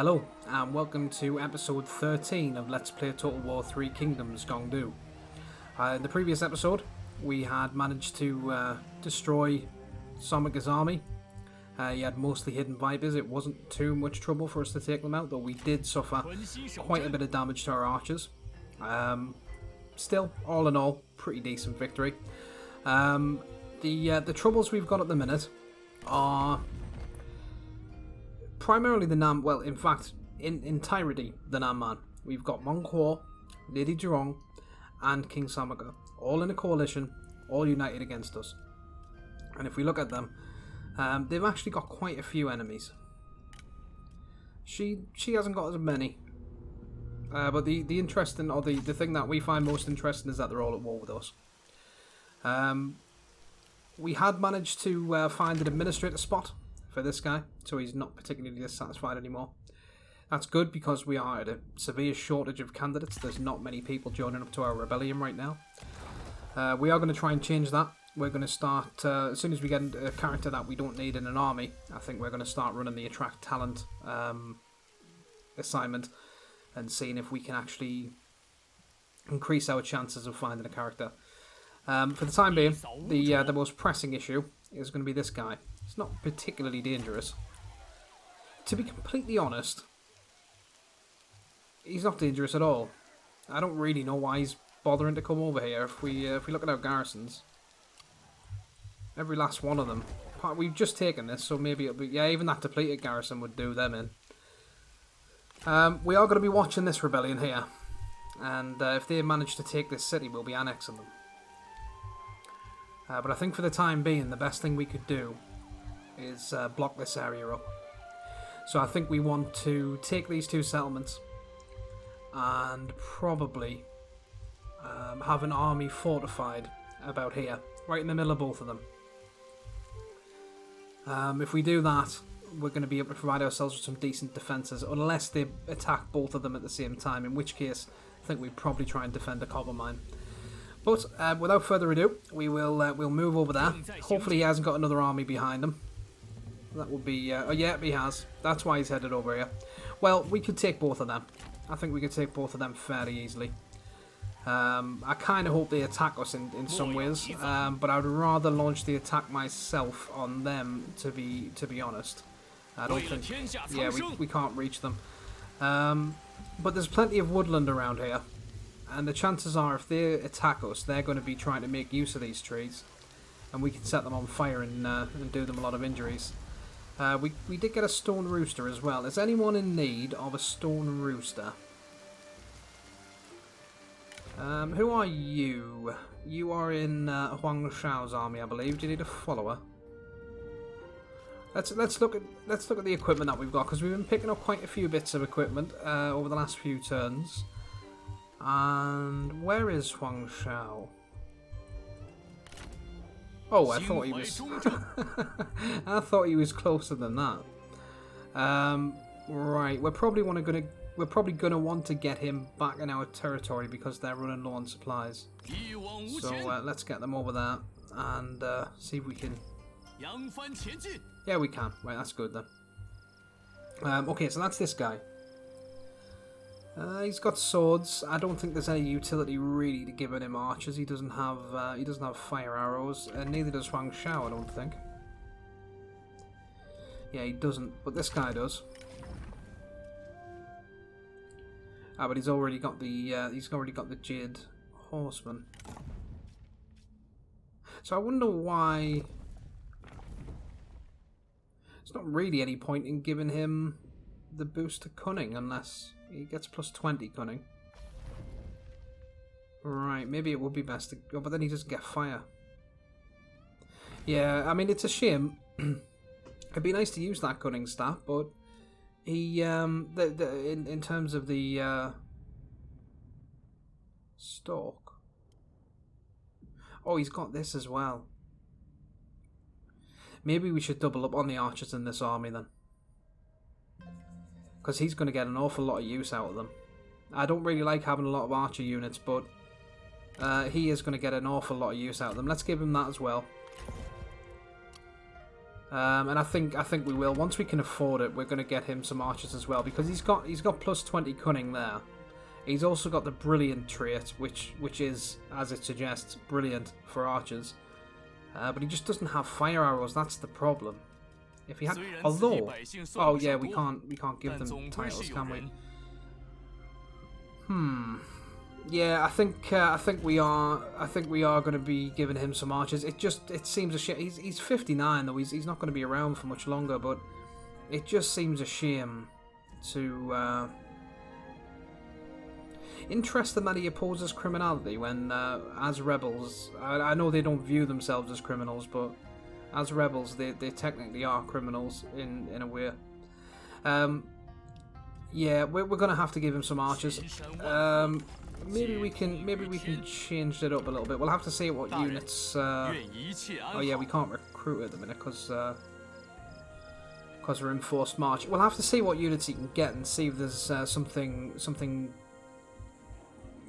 Hello, and welcome to episode 13 of Let's Play Total War 3 Kingdoms Gong. In the previous episode, we had managed to destroy Shamoke's army. He had mostly hidden Vipers. It wasn't too much trouble for us to take them out, though we did suffer quite a bit of damage to our archers. Still, all in all, pretty decent victory. The troubles we've got at the minute are primarily the Naaman. Well, in fact, in entirety, the Naaman. We've got Monghuo, Lady Zhurong, and King Shamoke, all in a coalition, all united against us. And if we look at them, they've actually got quite a few enemies. She hasn't got as many. But the interesting, or the thing that we find most interesting is that they're all at war with us. We had managed to find an administrator spot for this guy, so he's not particularly dissatisfied anymore. That's good because we are at a severe shortage of candidates. There's not many people joining up to our rebellion right now. We are going to try and change that. We're going to start, as soon as we get a character that we don't need in an army, I think we're going to start running the attract talent assignment and seeing if we can actually increase our chances of finding a character. For the time being, the most pressing issue is going to be this guy. It's not particularly dangerous. To be completely honest, he's not dangerous at all. I don't really know why he's bothering to come over here. If we look at our garrisons, every last one of them. We've just taken this, so maybe it'll be... Yeah, even that depleted garrison would do them in. We are going to be watching this rebellion here. And if they manage to take this city, we'll be annexing them. But I think for the time being, the best thing we could do is block this area up. So I think we want to take these two settlements and probably have an army fortified about here, right in the middle of both of them. If we do that, we're going to be able to provide ourselves with some decent defences, unless they attack both of them at the same time, in which case I think we'd probably try and defend a copper mine. But without further ado, we'll move over there. Hopefully he hasn't got another army behind him. That would be... oh yeah, he has. That's why he's headed over here. Well, we could take both of them. I think we could take both of them fairly easily. I kind of hope they attack us in some ways, but I'd rather launch the attack myself on them, to be honest. I don't think... Yeah, we can't reach them. But there's plenty of woodland around here. And the chances are, if they attack us, they're going to be trying to make use of these trees. And we can set them on fire and do them a lot of injuries. We did get a stone rooster as well. Is anyone in need of a stone rooster? Who are you? You are in Huang Shao's army, I believe. Do you need a follower? Let's look at the equipment that we've got, because we've been picking up quite a few bits of equipment over the last few turns. And where is Huang Shao? Oh, I thought he was. I thought he was closer than that. Right, we're probably gonna want to get him back in our territory because they're running low on supplies. So let's get them over there and see if we can. Yeah, we can. Right, that's good then. Okay, so that's this guy. He's got swords. I don't think there's any utility really to giving him archers. He doesn't have fire arrows, and neither does Huang Shao, I don't think. Yeah, he doesn't, but this guy does. Ah, but he's already got the Jade Horseman. So I wonder why. There's not really any point in giving him the boost to cunning unless he gets plus 20 cunning. Right, maybe it would be best to go, but then he doesn't get fire. Yeah, I mean, it's a shame. It'd be nice to use that cunning stat, but he, in terms of the stalk. Oh, he's got this as well. Maybe we should double up on the archers in this army then. Because he's going to get an awful lot of use out of them. I don't really like having a lot of archer units, but he is going to get an awful lot of use out of them. Let's give him that as well. And I think we will. Once we can afford it, we're going to get him some archers as well, because he's got plus 20 cunning there. He's also got the brilliant trait, which is, as it suggests, brilliant for archers. But he just doesn't have fire arrows. That's the problem. If he had, although, oh yeah, we can't give them titles, can we? Yeah, I think we are going to be giving him some archers. It seems a shame. He's 59 though. He's not going to be around for much longer. But it just seems a shame to. Interesting that he opposes criminality when, as rebels, I know they don't view themselves as criminals, but as rebels, they technically are criminals in a way. Yeah, we're gonna have to give him some archers. Maybe we can change it up a little bit. We'll have to see what units. Oh yeah, we can't recruit at the minute because we're in forced march. We'll have to see what units he can get and see if there's something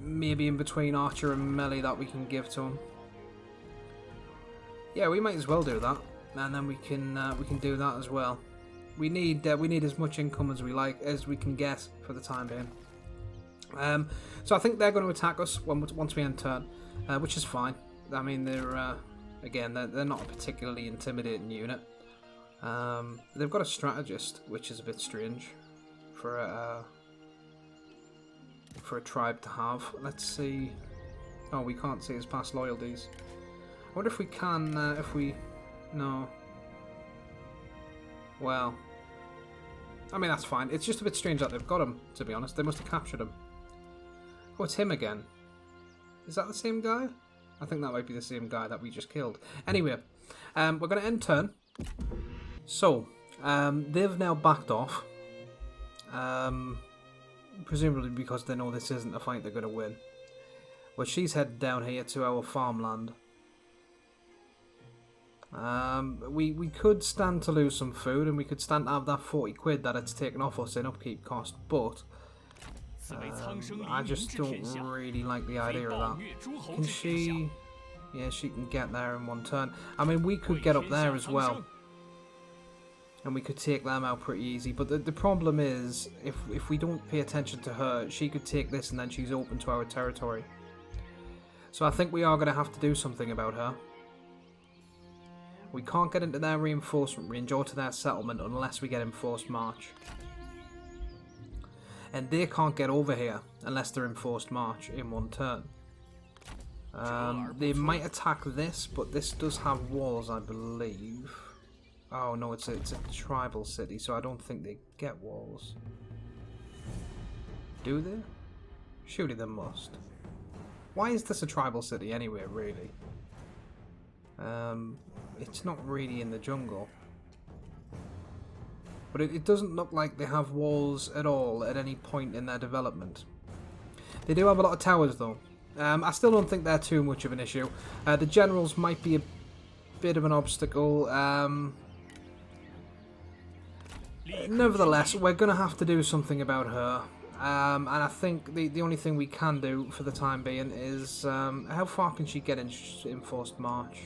maybe in between archer and melee that we can give to him. Yeah, we might as well do that, and then we can do that as well. We need as much income as we can get for the time being. So I think they're going to attack us once we end turn, which is fine. I mean, they're not a particularly intimidating unit. They've got a strategist, which is a bit strange for a tribe to have. Let's see. Oh, we can't see his past loyalties. I wonder if we can. No. Well, I mean, that's fine. It's just a bit strange that they've got him, to be honest. They must have captured him. Oh, it's him again. Is that the same guy? I think that might be the same guy that we just killed. Anyway, we're going to end turn. So, they've now backed off. Presumably because they know this isn't a fight they're going to win. Well, she's headed down here to our farmland. We could stand to lose some food, and we could stand to have that 40 quid that it's taken off us in upkeep cost, but I just don't really like the idea of that. Can she... Yeah, she can get there in one turn. I mean, we could get up there as well, and we could take them out pretty easy, but the problem is, if we don't pay attention to her, she could take this and then she's open to our territory. So I think we are going to have to do something about her. We can't get into their reinforcement range or to their settlement unless we get in forced march. And they can't get over here unless they're in forced march in one turn. They might attack this, but this does have walls, I believe. Oh no, it's a tribal city, so I don't think they get walls. Do they? Surely they must. Why is this a tribal city anyway, really? It's not really in the jungle. But it doesn't look like they have walls at all at any point in their development. They do have a lot of towers though. I still don't think they're too much of an issue. The generals might be a bit of an obstacle. Nevertheless, we're going to have to do something about her. And I think the only thing we can do for the time being is... how far can she get in forced march?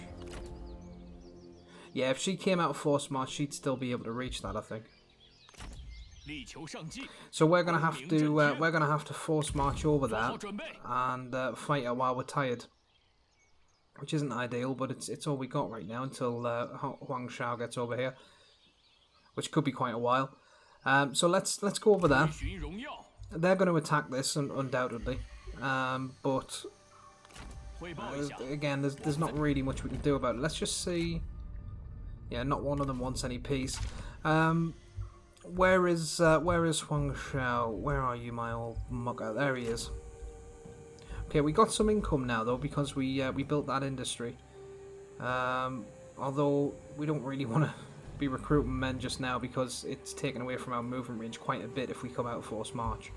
Yeah, if she came out of forced march, she'd still be able to reach that, I think. So we're gonna have to force march over there and fight her while we're tired, which isn't ideal, but it's all we got right now until Huang Shao gets over here, which could be quite a while. So let's go over there. They're going to attack this undoubtedly, but again, there's not really much we can do about it. Let's just see. Yeah, not one of them wants any peace. Where is Huang Shao? Where are you, my old mucker? There he is. Okay, we got some income now though because we built that industry. Although we don't really want to be recruiting men just now because it's taken away from our movement range quite a bit if we come out of forced march,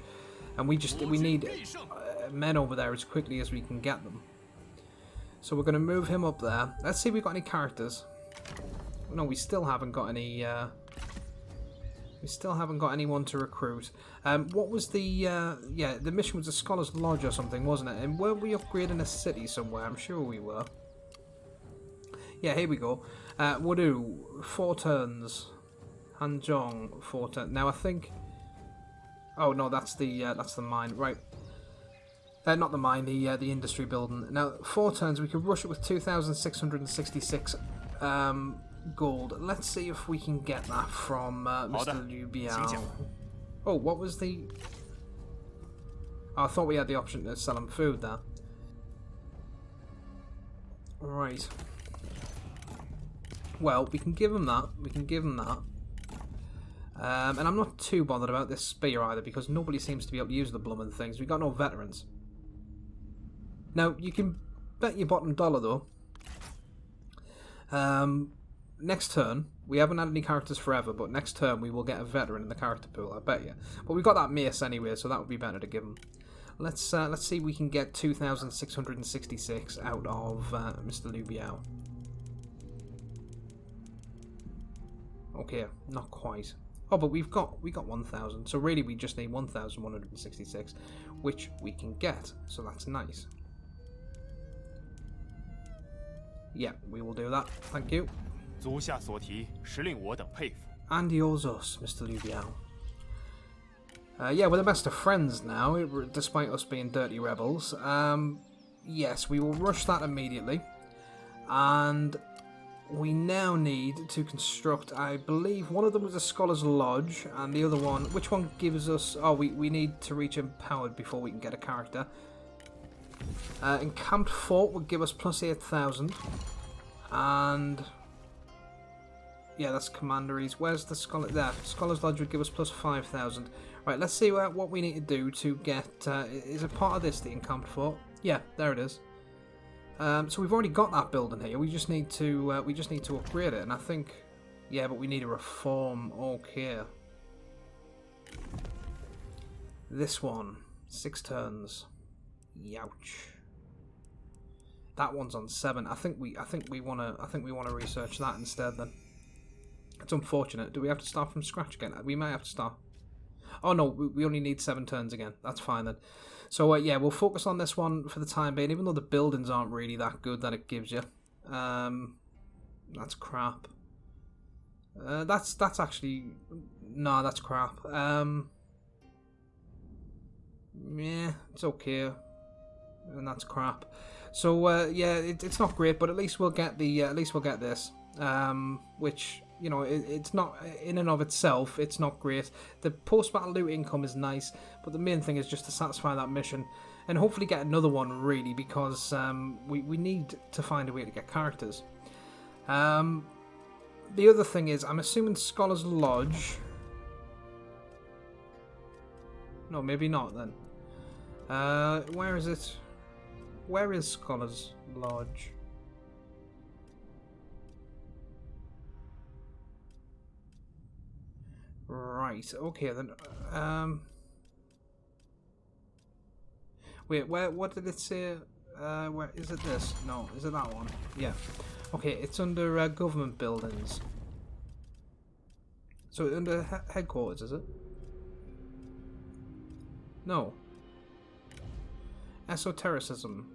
and we need men over there as quickly as we can get them. So we're going to move him up there. Let's see if we've got any characters. No, we still haven't got any. We still haven't got anyone to recruit. What was the? Yeah, the mission was a Scholar's Lodge or something, wasn't it? And were we upgrading a city somewhere? I'm sure we were. Yeah, here we go. Wudu, 4 turns. Hanzhong, 4 turns. Now I think... Oh no, that's the mine, right. Not the mine, the industry building. Now, 4 turns, we could rush it with 2,666 gold. Let's see if we can get that from Mr. Liu Biao. Oh, what was the... Oh, I thought we had the option to sell him food there. Right. Well, we can give him that. We can give him that. And I'm not too bothered about this spear either, because nobody seems to be able to use the blooming things. We've got no veterans. Now, you can bet your bottom dollar, though. Next turn, we haven't had any characters forever, but next turn we will get a veteran in the character pool, I bet you. But we've got that mace anyway, so that would be better to give him. Let's see if we can get 2,666 out of Mr. Liu Biao. Okay, not quite. Oh, but we got 1,000, so really we just need 1,166, which we can get, so that's nice. Yeah, we will do that. Thank you. And yours us, Mr. Liu Biao. Yeah, we're the best of friends now, despite us being dirty rebels. Yes, we will rush that immediately. And we now need to construct, I believe, one of them was a Scholar's Lodge, and the other one, which one gives us... Oh, we need to reach Empowered before we can get a character. Encamped Fort would give us plus 8,000. And... yeah, that's Commanderies. Where's the Scholar... There, Scholar's Lodge would give us plus 5,000. Right, let's see what we need to do to get... is it part of this, the Encamped Fort? Yeah, there it is. So we've already got that building here. We just need to upgrade it, and I think, yeah, but we need a reform. Okay. This one, 6 turns. Youch. That one's on 7. I think we wanna research that instead. Then it's unfortunate. Do we have to start from scratch again? We may have to start. Oh no, we only need 7 turns again. That's fine then. So yeah, we'll focus on this one for the time being, even though the buildings aren't really that good that it gives you. That's crap. That's actually... no, that's crap. Yeah, it's okay. And that's crap. So yeah, it's not great, but at least we'll get this. Which, you know, it's not in and of itself, it's not great. The post-battle loot income is nice, but the main thing is just to satisfy that mission and hopefully get another one, really, because we need to find a way to get characters. The other thing is, I'm assuming Scholar's Lodge... no, maybe not then. Where is it? Where is Scholar's Lodge? Right, okay then. Wait, what did it say? Where is it? This? No, is it that one? Yeah. Okay, it's under government buildings. So under headquarters, is it? No. Esotericism.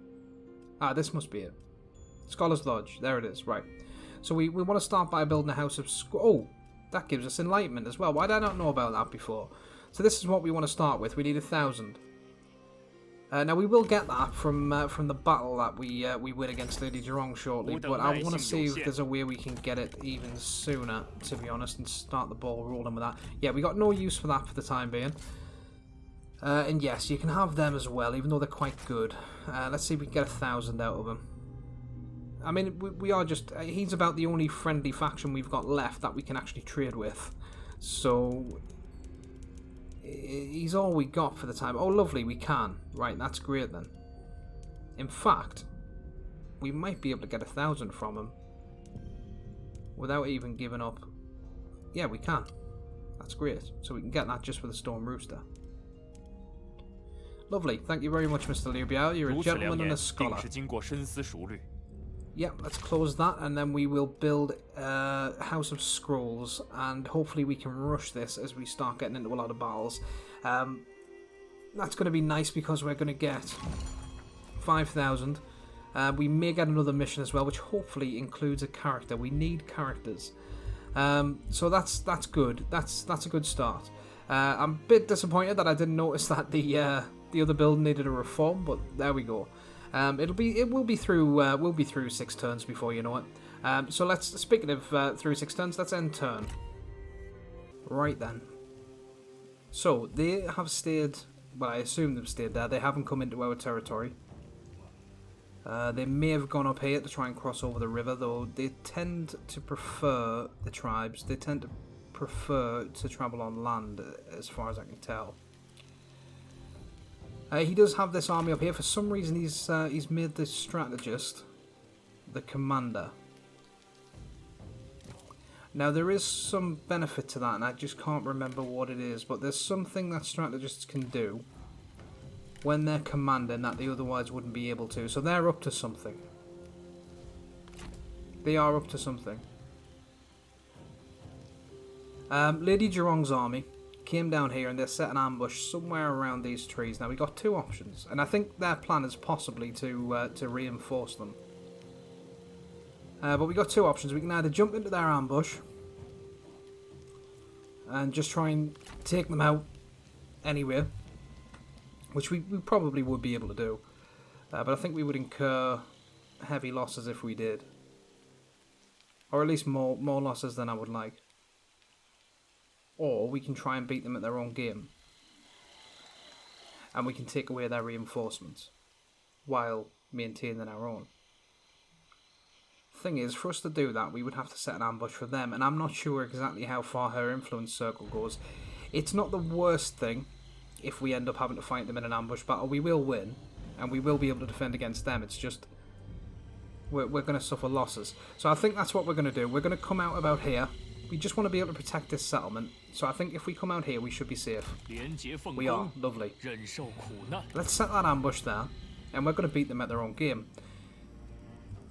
Ah, this must be it. Scholar's Lodge. There it is. Right. So we want to start by building a house of... oh! That gives us enlightenment as well. Why did I not know about that before? So this is what we want to start with. We need 1,000. Now we will get that from the battle that we win against Lady Zhirong shortly, but I want to see if there's a way we can get it even sooner, to be honest, and start the ball rolling with that. Yeah, we got no use for that for the time being. And yes, you can have them as well, even though they're quite good. Let's see if we can get 1,000 out of them. I mean, we are just... he's about the only friendly faction we've got left that we can actually trade with. So... he's all we got for the time. Oh, lovely, we can. Right, that's great then. In fact, we might be able to get 1,000 from him. Without even giving up. Yeah, we can. That's great. So we can get that just with a Storm Rooster. Lovely. Thank you very much, Mr. Liu Biao. You're a gentleman and a scholar. Yep, let's close that, and then we will build a House of Scrolls, and hopefully we can rush this as we start getting into a lot of battles. That's going to be nice because we're going to get 5,000. We may get another mission as well, which hopefully includes a character. We need characters. So that's good. That's a good start. I'm a bit disappointed that I didn't notice that the other build needed a reform, but there we go. It will be through 6 turns before you know it. So speaking of through 6 turns, let's end turn. Right then. So they have stayed. Well, I assume they've stayed there. They haven't come into our territory. They may have gone up here to try and cross over the river, though they tend to prefer, the tribes, they tend to prefer to travel on land, as far as I can tell. He does have this army up here. For some reason, he's made this strategist the commander. Now, there is some benefit to that, and I just can't remember what it is, but there's something that strategists can do when they're commanding that they otherwise wouldn't be able to. So they're up to something. They are up to something. Lady Zhurong's army came down here and they set an ambush somewhere around these trees. Now we got 2 options, and I think their plan is possibly to reinforce them. But we got 2 options. We can either jump into their ambush and just try and take them out anywhere, which we probably would be able to do. But I think we would incur heavy losses if we did. Or at least more losses than I would like. Or we can try and beat them at their own game. And we can take away their reinforcements while maintaining our own. Thing is, for us to do that, we would have to set an ambush for them, and I'm not sure exactly how far her influence circle goes. It's not the worst thing if we end up having to fight them in an ambush battle. We will win, and we will be able to defend against them. It's just we're going to suffer losses. So I think that's what we're going to do. We're going to come out about here. We just want to be able to protect this settlement. So I think if we come out here, we should be safe. We are. Lovely. Let's set that ambush there, and we're going to beat them at their own game.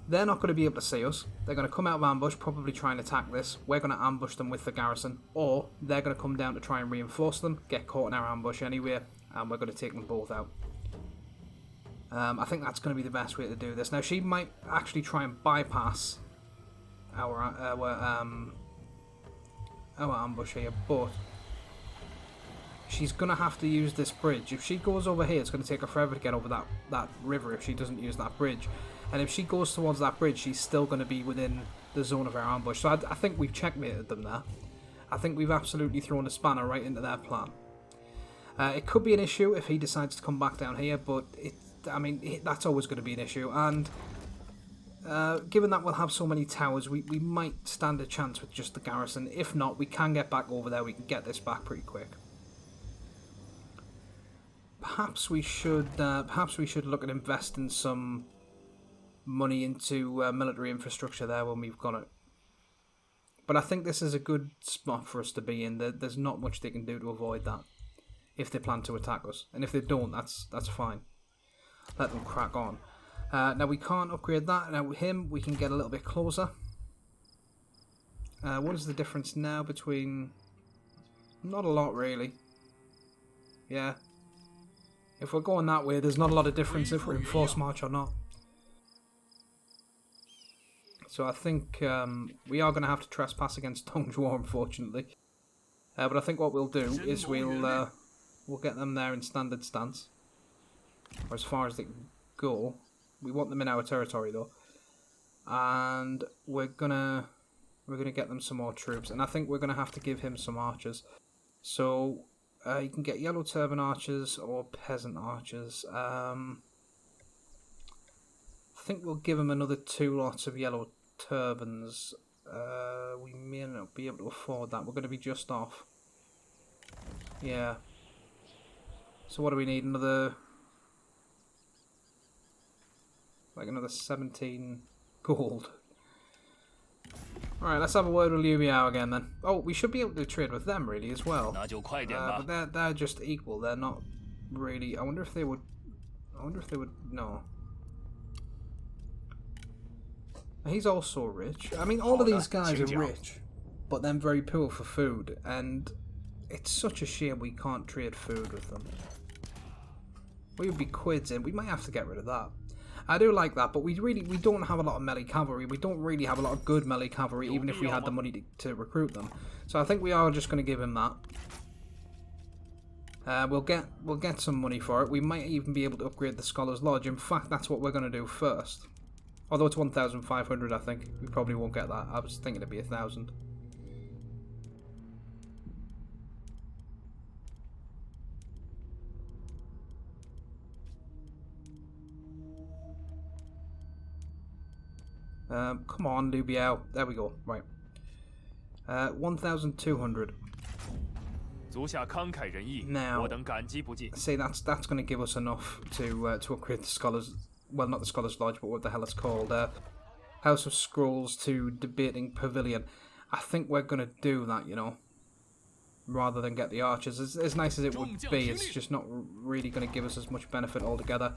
They're not going to be able to see us. They're going to come out of ambush, probably try and attack this. We're going to ambush them with the garrison. Or they're going to come down to try and reinforce them, get caught in our ambush anyway, and we're going to take them both out. I think that's going to be the best way to do this. Now, she might actually try and bypass our ambush here, but she's going to have to use this bridge. If she goes over here, it's going to take her forever to get over that river if she doesn't use that bridge. And if she goes towards that bridge, she's still going to be within the zone of our ambush. So I think we've checkmated them there. I think we've absolutely thrown a spanner right into their plan. It could be an issue if he decides to come back down here, but that's always going to be an issue. And given that we'll have so many towers, we might stand a chance with just the garrison. If not, we can get back over there. We can get this back pretty quick. Perhaps we should look at investing some money into military infrastructure there when we've got it. But I think this is a good spot for us to be in. There's not much they can do to avoid that if they plan to attack us. And if they don't, that's fine. Let them crack on. Now we can't upgrade that. Now with him, we can get a little bit closer. What is the difference now between... Not a lot, really. Yeah. If we're going that way, there's not a lot of difference if we're in force march or not. So I think we are going to have to trespass against Dongzhuo, unfortunately. But I think what we'll do is we'll get them there in standard stance, or as far as they can go. We want them in our territory though, and we're gonna get them some more troops. And I think we're gonna have to give him some archers. So you can get yellow turban archers or peasant archers. I think we'll give him another 2 lots of yellow turbans. We may not be able to afford that. We're going to be just off. Yeah. So what do we need? Another 17 gold. Alright, let's have a word with Liu Miao again then. Oh, we should be able to trade with them really as well. But they're just equal. They're not really... I wonder if they would... No. He's also rich. I mean, all of these guys are rich, but then very poor for food, and it's such a shame we can't trade food with them. We would be quids in. We might have to get rid of that. I do like that, but we don't have a lot of melee cavalry. We don't really have a lot of good melee cavalry, even if we had the money to recruit them. So I think we are just going to give him that. We'll get some money for it. We might even be able to upgrade the Scholar's Lodge. In fact, that's what we're going to do first. Although it's 1,500, I think. We probably won't get that. I was thinking it'd be 1,000. Come on, Lubiao. There we go. Right. 1,200. Now, see, that's going to give us enough to upgrade the Scholars... Well, not the Scholars Lodge, but what the hell it's called. House of Scrolls to Debating Pavilion. I think we're going to do that, you know. Rather than get the archers. As nice as it would be, it's just not really going to give us as much benefit altogether.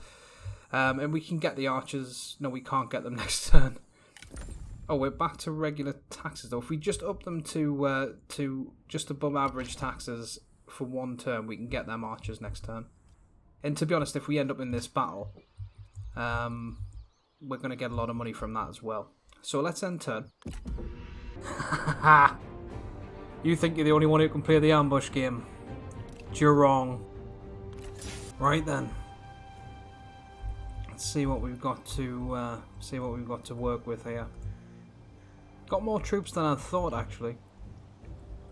And we can get the archers... No, we can't get them next turn. Oh, we're back to regular taxes though. If we just up them to just above average taxes for one turn, we can get them archers next turn. And to be honest, if we end up in this battle, we're going to get a lot of money from that as well. So let's end turn. You think you're the only one who can play the ambush game? You're wrong. Right then. Let's see what we've got to work with here. Got more troops than I thought, actually.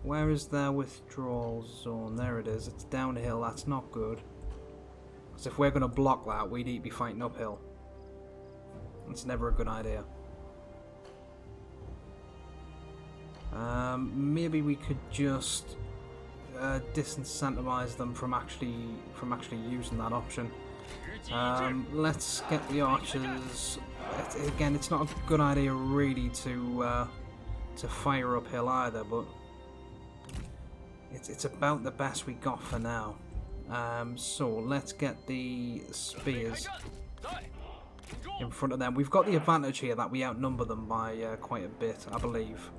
Where is their withdrawal zone? There it is. It's downhill. That's not good. Because if we're going to block that, we'd be fighting uphill. It's never a good idea. Maybe we could just disincentivize them from actually using that option. Let's get the archers. Again, it's not a good idea really to fire uphill either, but it's about the best we got for now. So let's get the spears in front of them. We've got the advantage here that we outnumber them by quite a bit, I believe.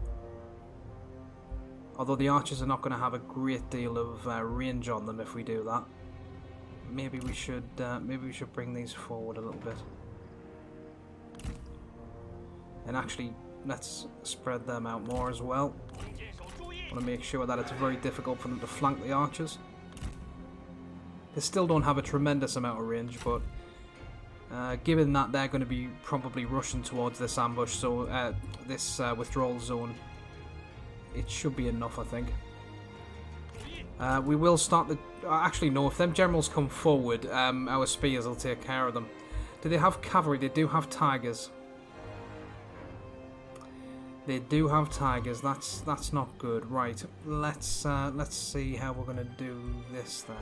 Although the archers are not going to have a great deal of range on them if we do that. Maybe we should bring these forward a little bit. And actually, let's spread them out more as well. I want to make sure that it's very difficult for them to flank the archers. They still don't have a tremendous amount of range, but given that they're going to be probably rushing towards this ambush, so this withdrawal zone, it should be enough, I think. We will start the... Actually, no, if them generals come forward, our spears will take care of them. Do they have cavalry? They do have tigers. They do have tigers. That's not good. Right, let's see how we're going to do this then.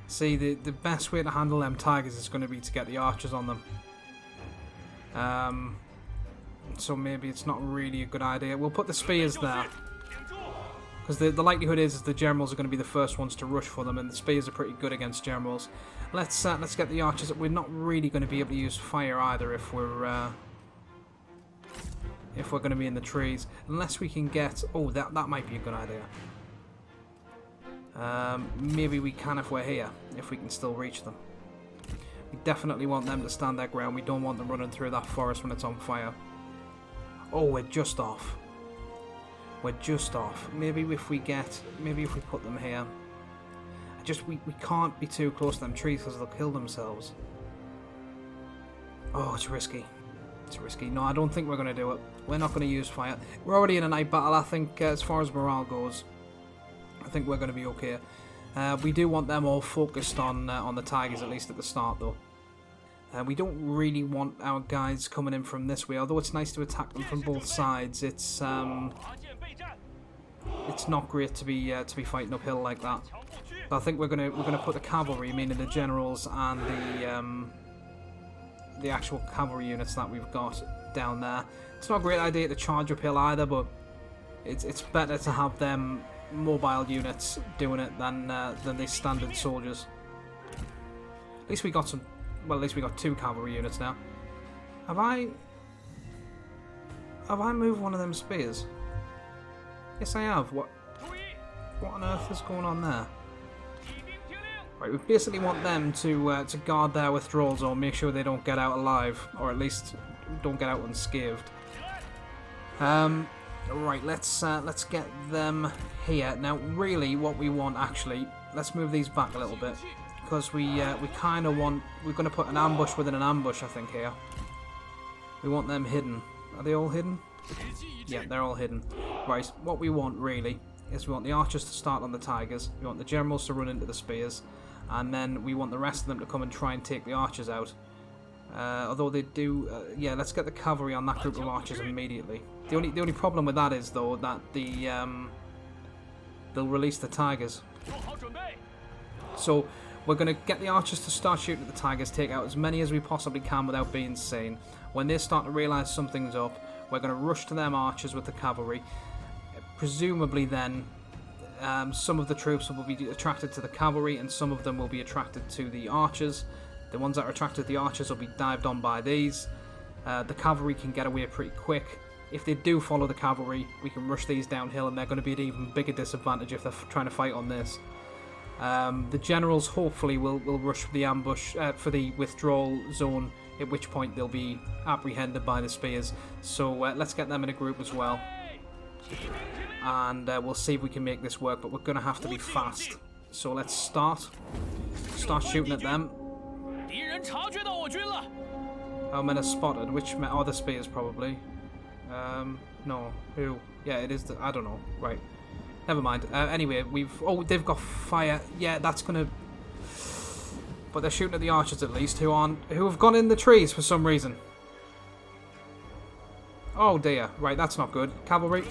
See, the best way to handle them tigers is going to be to get the archers on them. So maybe it's not really a good idea. We'll put the spears there. Because the likelihood is the generals are going to be the first ones to rush for them, and the spears are pretty good against generals. Let's get the archers. We're not really going to be able to use fire either if we're going to be in the trees, unless we can get. Oh, that might be a good idea. Maybe we can if we're here, if we can still reach them. We definitely want them to stand their ground. We don't want them running through that forest when it's on fire. Oh, we're just off. We're just off. Maybe if we put them here. We can't be too close to them trees because they'll kill themselves. Oh, it's risky. It's risky. No, I don't think we're going to do it. We're not going to use fire. We're already in a night battle, I think, as far as morale goes. I think we're going to be okay. We do want them all focused on the tigers, at least at the start, though. We don't really want our guys coming in from this way, although it's nice to attack them from both sides. It's not great to be fighting uphill like that. But I think we're gonna put the cavalry, meaning the generals and the actual cavalry units that we've got down there. It's not a great idea to charge uphill either, but it's better to have them mobile units doing it than the standard soldiers. At least we got some. Well, at least we got 2 cavalry units now. Have I moved one of them spears? Yes, I have. What on earth is going on there? Right, we basically want them to guard their withdrawal zone, make sure they don't get out alive, or at least don't get out unscathed. Right, let's get them here. Now, really, what we want, actually, let's move these back a little bit, because we kind of want, we're going to put an ambush within an ambush, I think, here. We want them hidden. Are they all hidden? Yeah, they're all hidden. Right, what we want, really, is we want the archers to start on the tigers, we want the generals to run into the spears, and then we want the rest of them to come and try and take the archers out. Although they do, yeah, let's get the cavalry on that group of archers immediately. The only problem with that is, though, that they'll release the tigers. So we're going to get the archers to start shooting at the tigers, take out as many as we possibly can without being seen. When they start to realise something's up, we're going to rush to them archers with the cavalry. Presumably then, some of the troops will be attracted to the cavalry and some of them will be attracted to the archers. The ones that are attracted to the archers will be dived on by these. The cavalry can get away pretty quick. If they do follow the cavalry, we can rush these downhill and they're going to be at an even bigger disadvantage if they're trying to fight on this. The generals hopefully will rush for the ambush, for the withdrawal zone, at which point they'll be apprehended by the spears. So let's get them in a group as well. And we'll see if we can make this work, but we're going to have to be fast. So let's start shooting at them. How many are spotted? Which are the spears probably? No, who? Yeah, it is the, I don't know. Right, never mind. Anyway, they've got fire. Yeah, that's gonna. But they're shooting at the archers at least, who have gone in the trees for some reason. Oh dear. Right, that's not good. Cavalry.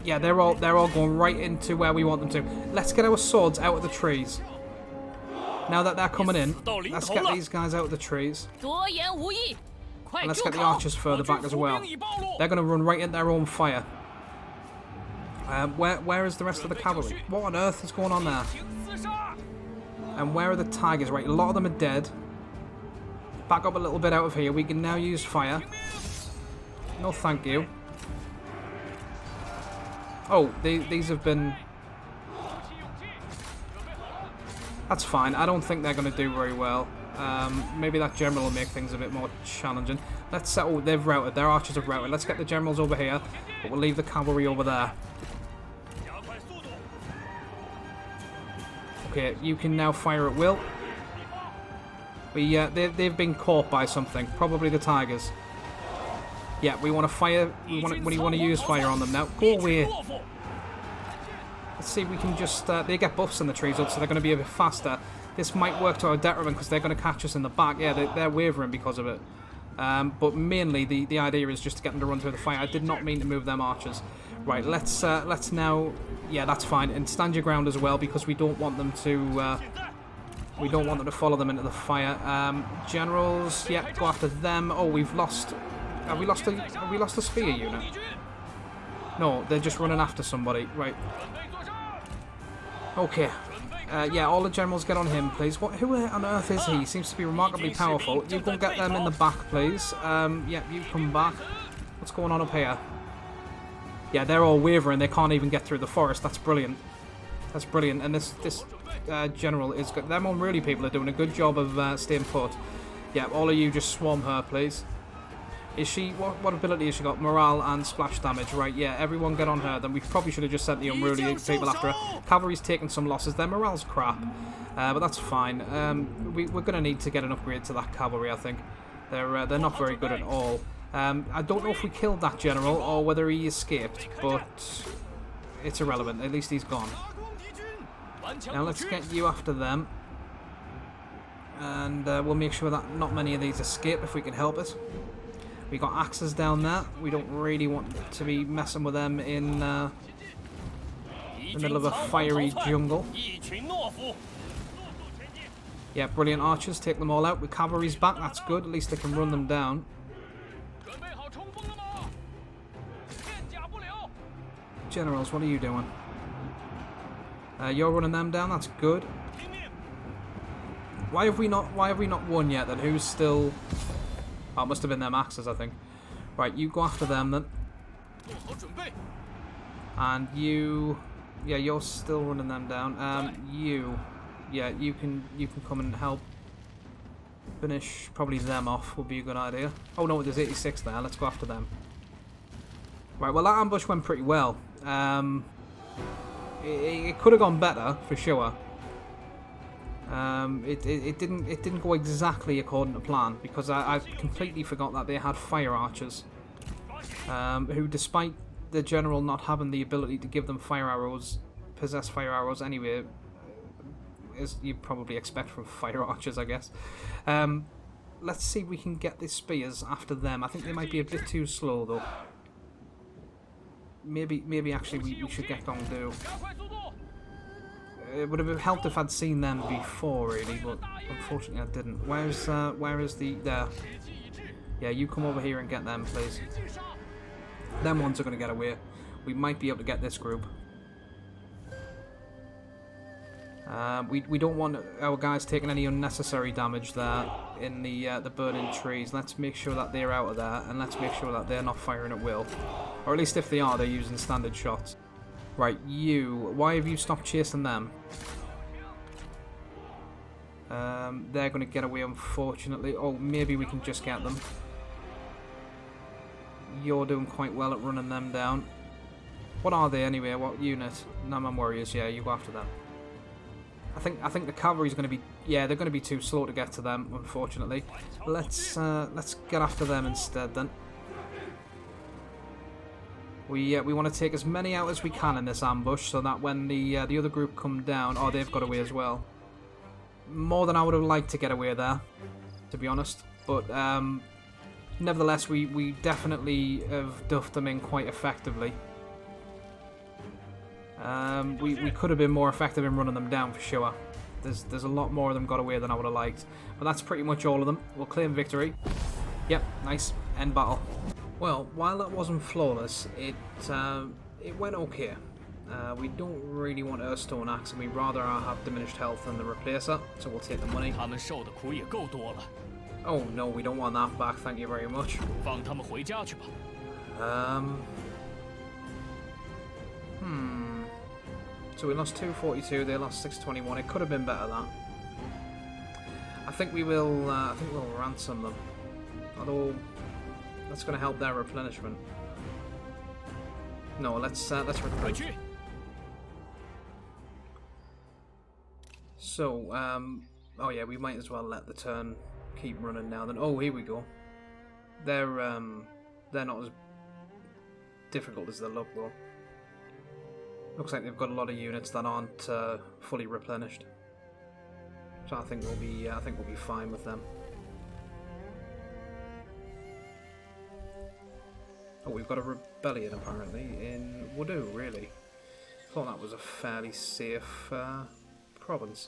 Yeah, they're all going right into where we want them to. Let's get our swords out of the trees. Now that they're coming in, let's get these guys out of the trees. And let's get the archers further back as well. They're going to run right into their own fire. Where is the rest of the cavalry? What on earth is going on there? And where are the tigers? Right, a lot of them are dead. Back up a little bit out of here. We can now use fire. No, thank you. Oh, these have been... That's fine. I don't think they're going to do very well. Maybe that general will make things a bit more challenging. Let's settle. They've routed. Their archers have routed. Let's get the generals over here, but we'll leave the cavalry over there. Okay, you can now fire at will. They've been caught by something. Probably the tigers. Yeah, we want to fire. We want to use fire on them now. Go away. Let's see if we can just... they get buffs in the trees up, so they're going to be a bit faster. This might work to our detriment because they're going to catch us in the back. Yeah, they're wavering because of it. But mainly the idea is just to get them to run through the fire. I did not mean to move them archers. Right, let's now... Yeah, that's fine. And stand your ground as well because we don't want them to... we don't want them to follow them into the fire. Generals, yeah, go after them. Oh, we've lost... Have we lost a spear unit? No, they're just running after somebody. Right. Okay. Yeah, all the generals get on him, please. Who on earth is he? He seems to be remarkably powerful. You go and get them in the back, please. Yeah, you come back. What's going on up here? Yeah, they're all wavering. They can't even get through the forest. That's brilliant. That's brilliant. And this general is good. Them unruly people are doing a good job of staying put. Yeah, all of you just swarm her, please. Is she... What ability has she got? Morale and splash damage. Right, yeah, everyone get on her. Then we probably should have just sent the unruly people after her. Cavalry's taking some losses. Their morale's crap. But that's fine. We're going to need to get an upgrade to that cavalry, I think. They're not very good at all. I don't know if we killed that general or whether he escaped, but it's irrelevant. At least he's gone. Now let's get you after them. And we'll make sure that not many of these escape if we can help it. We got axes down there. We don't really want to be messing with them in the middle of a fiery jungle. Yeah, brilliant archers. Take them all out. With cavalry's back, that's good. At least they can run them down. Generals, what are you doing? You're running them down. That's good. Why have we not won yet then? Who's still... Oh, it must have been them axes, I think. Right, you go after them then. And you... Yeah, you're still running them down. yeah, you can come and help finish probably them off would be a good idea. Oh no, there's 86 there. Let's go after them. Right, well that ambush went pretty well. It could have gone better for sure. It didn't go exactly according to plan because I completely forgot that they had fire archers, who, despite the general not having the ability to give them fire arrows, possess fire arrows anyway, as you probably expect from fire archers, I guess. Let's see if we can get the spears after them. I think they might be a bit too slow though. Maybe actually we should get Gong Do. It would have helped if I'd seen them before, really, but unfortunately I didn't. Where is the... there. Yeah, you come over here and get them, please. Them ones are going to get away. We might be able to get this group. We don't want our guys taking any unnecessary damage there in the burning trees. Let's make sure that they're out of there, and let's make sure that they're not firing at will. Or at least if they are, they're using standard shots. Right, why have you stopped chasing them? They're going to get away, unfortunately. Oh, maybe we can just get them. You're doing quite well at running them down. What are they anyway? What unit? Naaman warriors, yeah, you go after them. I think the cavalry's going to be... yeah, they're going to be too slow to get to them, unfortunately. Let's get after them instead, then. We want to take as many out as we can in this ambush, so that when the other group come down... oh, they've got away as well. More than I would have liked to get away there, to be honest. But nevertheless, we definitely have duffed them in quite effectively. We could have been more effective in running them down for sure. There's a lot more of them got away than I would have liked. But that's pretty much all of them. We'll claim victory. Yep, nice. End battle. Well, while that wasn't flawless, it went okay. We don't really want a stone axe, and we'd rather have diminished health than the replacer, so we'll take the money. Oh no, we don't want that back, thank you very much. So we lost 242, they lost 621. It could have been better, that. I think we'll ransom them. Although that's going to help their replenishment. No, let's recruit. So, oh yeah, we might as well let the turn keep running now. Then, oh, here we go. They're not as difficult as they look though. Looks like they've got a lot of units that aren't fully replenished. So I think we'll be fine with them. Oh, we've got a rebellion apparently in Wudu, really. Thought that was a fairly safe province.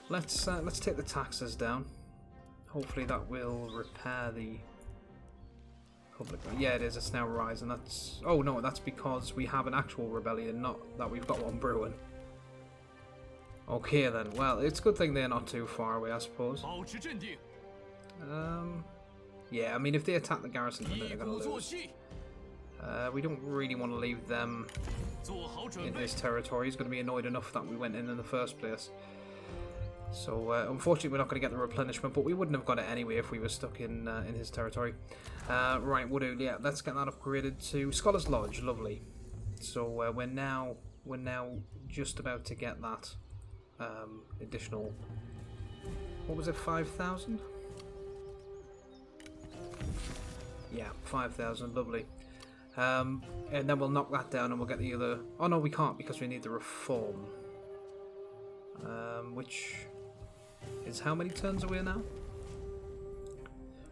Let's take the taxes down. Hopefully that will repair the public. Yeah, it is. It's now rising. That's... oh no, that's because we have an actual rebellion, not that we've got one brewing. Okay then. Well, it's a good thing they're not too far away, I suppose. Yeah, I mean, if they attack the garrison, then they're going to lose. We don't really want to leave them in his territory. He's going to be annoyed enough that we went in the first place. So, unfortunately, we're not going to get the replenishment, but we wouldn't have got it anyway if we were stuck in his territory. Right, we'll do. Yeah, let's get that upgraded to Scholar's Lodge. Lovely. So we're now just about to get that additional. What was it? 5,000. Yeah, 5,000. Lovely. And then we'll knock that down, and we'll get the other. Oh no, we can't because we need the reform. Which is how many turns away now?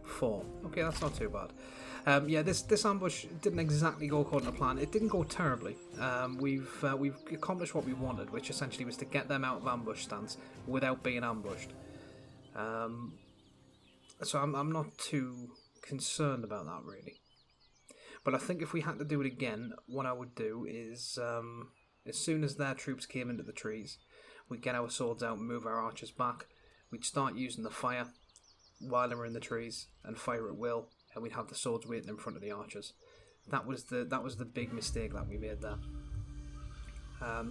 4. Okay, that's not too bad. Yeah, this ambush didn't exactly go according to plan. It didn't go terribly. We've accomplished what we wanted, which essentially was to get them out of ambush stance without being ambushed. So I'm not too concerned about that really. But I think if we had to do it again, what I would do is as soon as their troops came into the trees, we'd get our swords out and move our archers back. We'd start using the fire while they were in the trees and fire at will, and we'd have the swords waiting in front of the archers. That was the big mistake that we made there.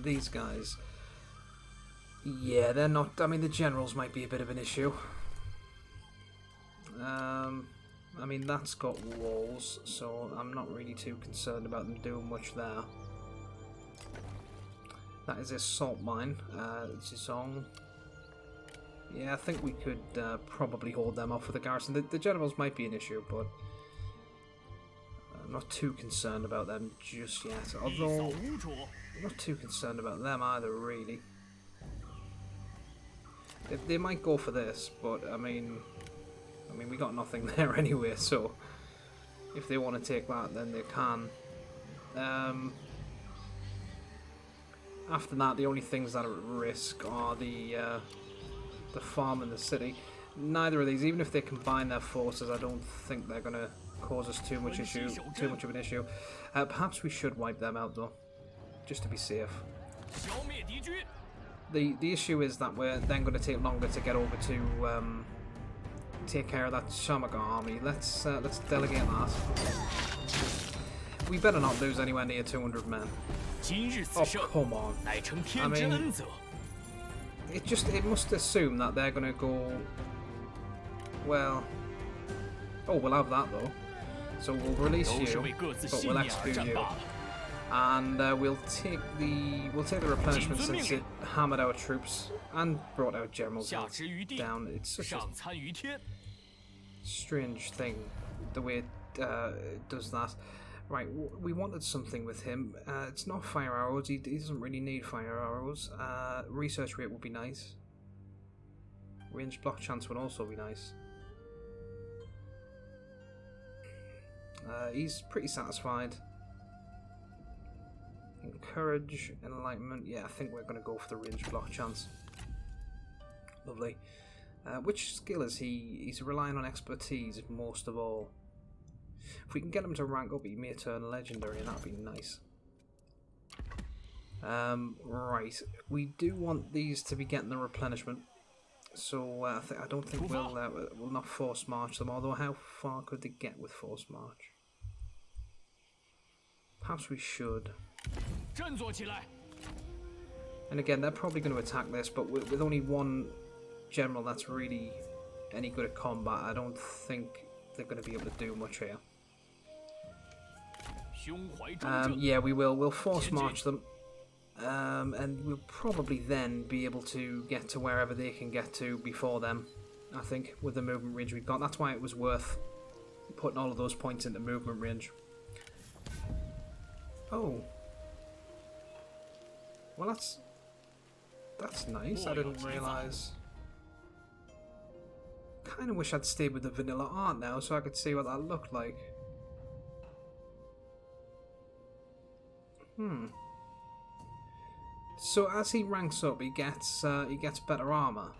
These guys, Yeah, they're not... I mean, the generals might be a bit of an issue. I mean, that's got walls, so I'm not really too concerned about them doing much there. That is a salt mine. Zizong. Yeah, I think we could probably hold them off with the garrison. The generals might be an issue, but I'm not too concerned about them just yet. Although, I'm not too concerned about them either, really. They might go for this, but I mean, we got nothing there anyway. So, if they want to take that, then they can. After that, the only things that are at risk are the farm and the city. Neither of these, even if they combine their forces, I don't think they're going to cause us too much of an issue. Perhaps we should wipe them out though, just to be safe. The issue is that we're then going to take longer to get over to take care of that Shamoke army. Let's delegate that. We better not lose anywhere near 200 men. Oh, come on. I mean, it must assume that they're going to go, well, oh, we'll have that though. So we'll release you, but we'll execute you. And we'll take the replenishment since it hammered our troops and brought our generals down. It's such a strange thing, the way it does that. Right, we wanted something with him. It's not fire arrows. He doesn't really need fire arrows. Research rate would be nice. Range block chance would also be nice. He's pretty satisfied. Encourage, enlightenment. Yeah, I think we're going to go for the range block chance. Lovely. Which skill is he? He's relying on expertise most of all. If we can get him to rank up, he may turn legendary, and that'd be nice. Right, we do want these to be getting the replenishment, so I don't think we'll not force march them. Although, how far could they get with force march? Perhaps we should. And again, they're probably going to attack this, but with only one general that's really any good at combat, I don't think they're going to be able to do much here. Yeah, we will. We'll force march them, and we'll probably then be able to get to wherever they can get to before them. I think with the movement range we've got, that's why it was worth putting all of those points into movement range. Oh, well, that's nice. I didn't realise. Kind of wish I'd stayed with the vanilla art now, so I could see what that looked like. So as he ranks up, he gets better armor,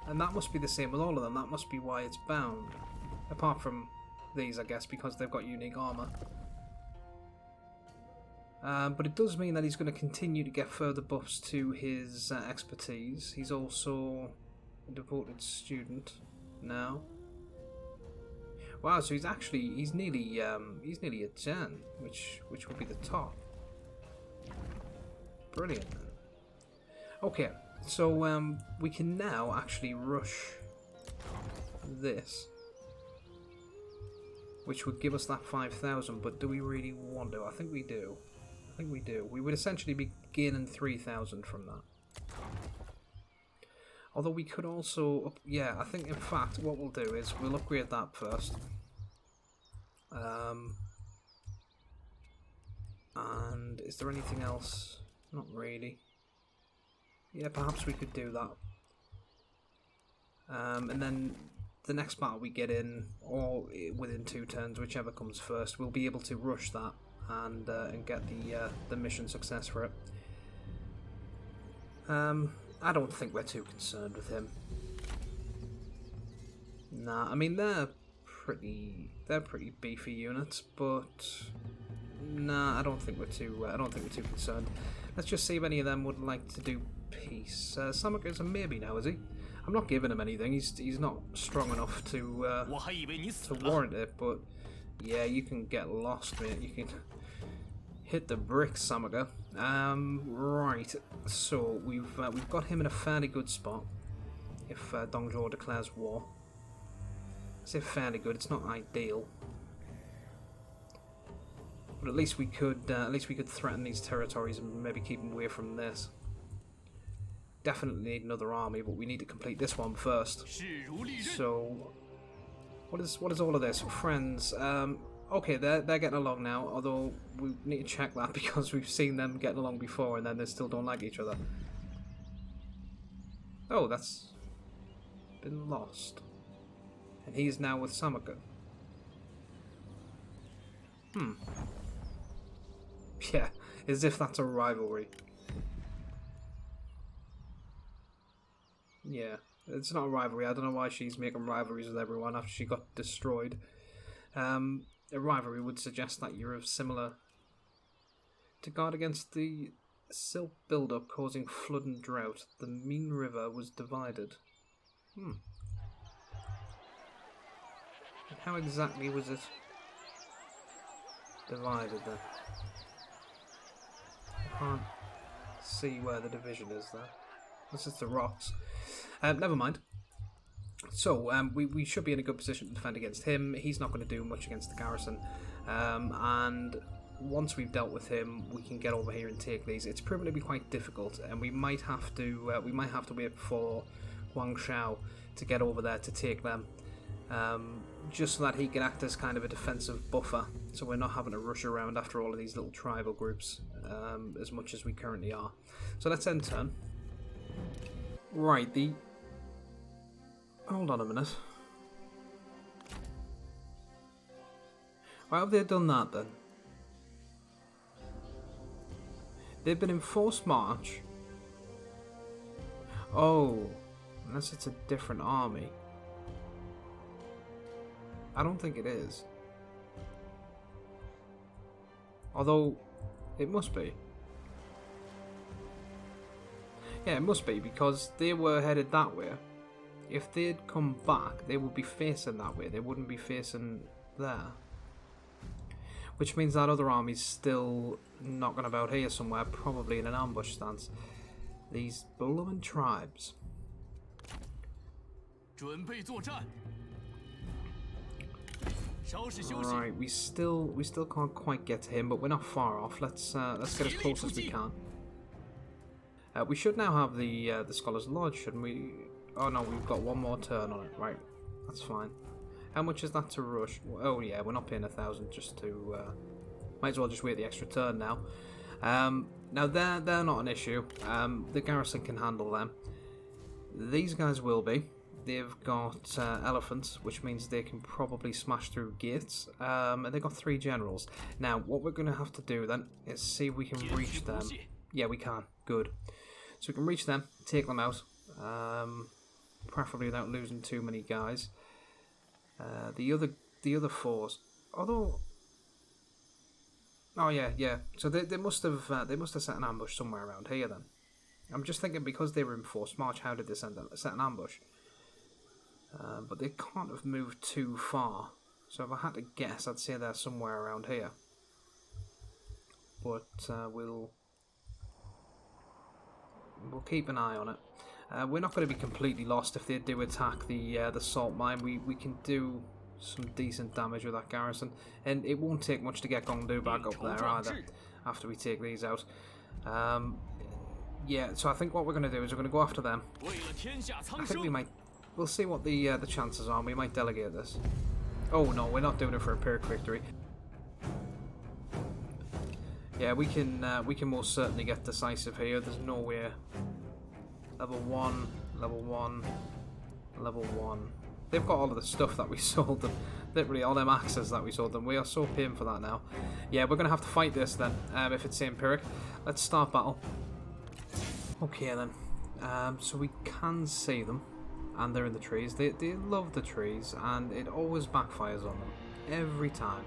and that must be the same with all of them. That must be why it's bound. Apart from these, I guess, because they've got unique armor. But it does mean that he's going to continue to get further buffs to his expertise. He's also a devoted student now. Wow, so he's nearly a 10, which would be the top. Brilliant. Okay, so we can now actually rush this, which would give us that 5,000. But do we really want to? I think we do. We would essentially be gaining 3,000 from that. Although we could also, yeah, I think in fact what we'll do is we'll upgrade that first. And is there anything else? Not really. Yeah, perhaps we could do that. And then the next battle we get in, or within 2 turns, whichever comes first, we'll be able to rush that and get the mission success for it. I don't think we're too concerned with him. Nah, I mean they're pretty beefy units, but nah, I don't think we're too concerned. Let's just see if any of them would like to do peace. Shamoke is a maybe now, is he? I'm not giving him anything. He's not strong enough to warrant it. But yeah, you can get lost, mate. You can hit the bricks, Shamoke. Right. So we've got him in a fairly good spot. If Dongzhou declares war, I say fairly good. It's not ideal, but at least we could threaten these territories and maybe keep them away from this. Definitely need another army, but we need to complete this one first. So, what is all of this? Friends. Okay, they're getting along now. Although we need to check that because we've seen them getting along before, and then they still don't like each other. Oh, that's been lost, and he's now with Shamoke. Yeah, as if that's a rivalry. Yeah, it's not a rivalry. I don't know why she's making rivalries with everyone after she got destroyed. A rivalry would suggest that you're of similar... To guard against the silt build-up causing flood and drought, the Min River was divided. How exactly was it divided then? I can't see where the division is there. This is the rocks. Never mind. So, we should be in a good position to defend against him. He's not going to do much against the garrison. And once we've dealt with him, we can get over here and take these. It's proven to be quite difficult, and we might have to wait for Huang Shao to get over there to take them. Just so that he can act as kind of a defensive buffer, so we're not having to rush around after all of these little tribal groups as much as we currently are. So let's end turn. Right, hold on a minute. Why have they done that then? They've been in forced march. Oh, unless it's a different army. I don't think it is. Although, it must be. Yeah, it must be, because they were headed that way. If they'd come back, they would be facing that way. They wouldn't be facing there. Which means that other army's still knocking about here somewhere, probably in an ambush stance. These blooming tribes. Right, we still can't quite get to him, but we're not far off. Let's get as close as we can. We should now have the Scholar's Lodge, shouldn't we? Oh no, we've got one more turn on it. Right, that's fine. How much is that to rush? Oh yeah, we're not paying 1,000 just to... might as well just wait the extra turn now. Now they're not an issue. The garrison can handle them. These guys will be. They've got elephants, which means they can probably smash through gates. And they've got 3 generals. Now, what we're going to have to do then is see if we can reach them. Yeah, we can. Good. So we can reach them, take them out. Preferably without losing too many guys. The other force, although, oh yeah. So they must have set an ambush somewhere around here then. I'm just thinking because they were in forced march, how did they set an ambush? But they can't have moved too far. So if I had to guess, I'd say they're somewhere around here. But we'll keep an eye on it. We're not going to be completely lost if they do attack the salt mine. We can do some decent damage with that garrison, and it won't take much to get Gongdu back up there either after we take these out. Yeah, so I think what we're going to do is we're going to go after them. I think we'll see what the chances are. We might delegate this. Oh no, we're not doing it for a Pyrrhic victory. Yeah, we can most certainly get decisive here. There's no way. Level 1, level 1, level 1. They've got all of the stuff that we sold them. Literally all them axes that we sold them. We are so paying for that now. Yeah, we're going to have to fight this then, if it's St. Pyrrhic. Let's start battle. Okay then. So we can see them. And they're in the trees. They love the trees, and it always backfires on them. Every time.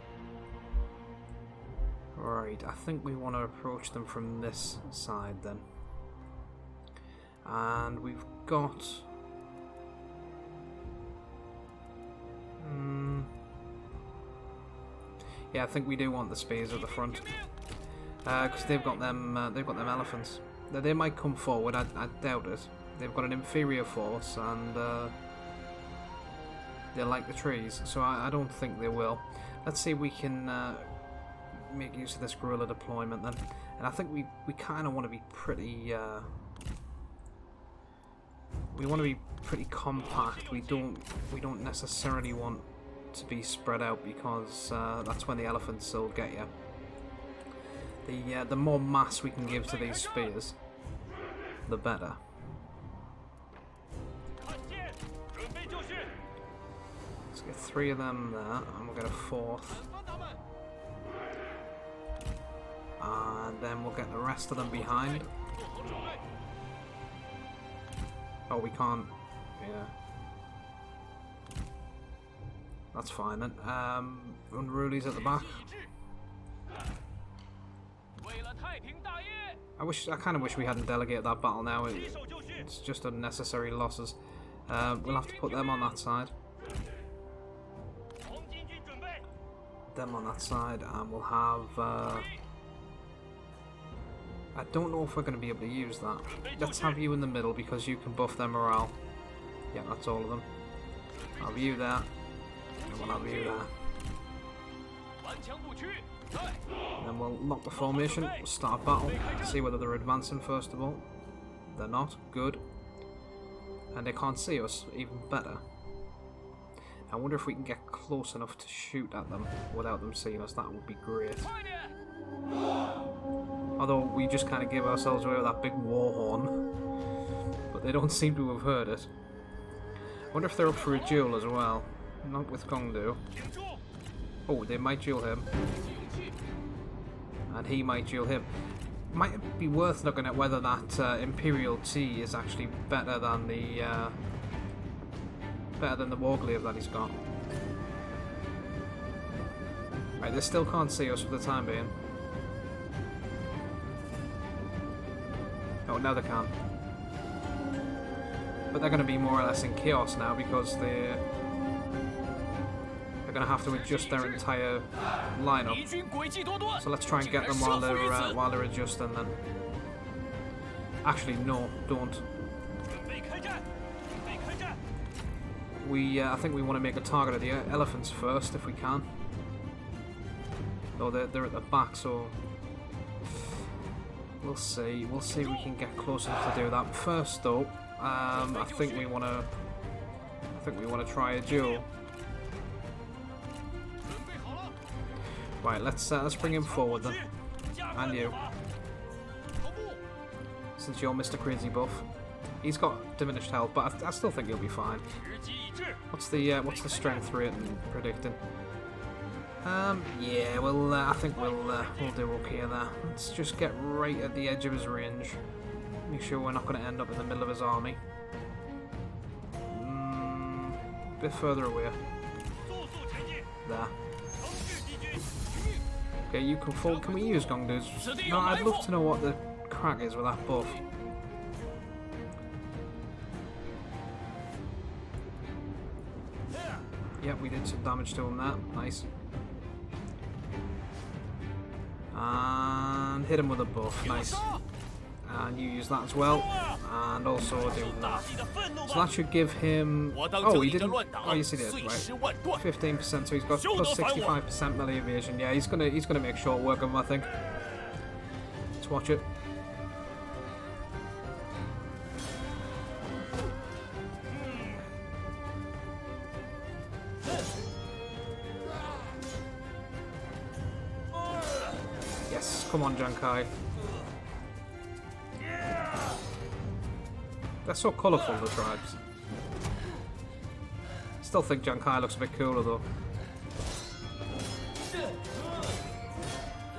Right, I think we want to approach them from this side then. And we've got... yeah, I think we do want the spears at the front. because they've got them elephants. They might come forward. I doubt it. They've got an inferior force, and they like the trees, so I don't think they will. Let's see if we can make use of this guerrilla deployment then. And I think we kind of want to be pretty. We want to be pretty compact. We don't necessarily want to be spread out, because that's when the elephants will get you. The more mass we can give to these spears, the better. Let's get 3 of them there, and we'll get a 4th. And then we'll get the rest of them behind. Oh, we can't. Yeah. That's fine then. Unruly's at the back. I kind of wish we hadn't delegated that battle now. It's just unnecessary losses. We'll have to put them on that side. Them on that side, and we'll have. I don't know if we're going to be able to use that. Let's have you in the middle, because you can buff their morale. Yeah, that's all of them. I'll have you there. And we'll have you there. And then we'll lock the formation. We'll start battle. See whether they're advancing first of all. They're not. Good. And they can't see us. Even better. I wonder if we can get close enough to shoot at them without them seeing us. That would be great. Although we just kind of gave ourselves away with that big war horn. But they don't seem to have heard it. I wonder if they're up for a duel as well. Not with Gongdu. Oh, they might duel him. And he might duel him. Might be worth looking at whether that Imperial Tea is actually better than the Warglaive that he's got. Right, they still can't see us for the time being. Oh, now they can. But they're going to be more or less in chaos now, because they're going to have to adjust their entire lineup. So let's try and get them while they're adjusting then. Actually, no, don't. I think we want to make a target of the elephants first if we can. Though they're at the back, so we'll see. We'll see if we can get close enough to do that. First, though, I think we want to try a duel. Right, let's bring him forward then, and you. Since you're Mr. Crazy Buff, he's got diminished health, but I still think he'll be fine. What's the strength rate and predicting? Yeah, well, I think we'll do okay there. Let's just get right at the edge of his range. Make sure we're not going to end up in the middle of his army. A bit further away. There. Okay, you can fall. Can we use Gongdu's? No, I'd love to know what the crack is with that buff. Yep, we did some damage to him there. Nice. And hit him with a buff. Nice. And you use that as well. And also do that. So that should give him... Oh, he didn't... Oh, yes he did. Right. 15%, so he's got plus 65% melee evasion. Yeah, he's gonna make short work of him, I think. Let's watch it. Yes, come on, Jiangyang. They're so colourful, the tribes. Still think Jiangyang looks a bit cooler though.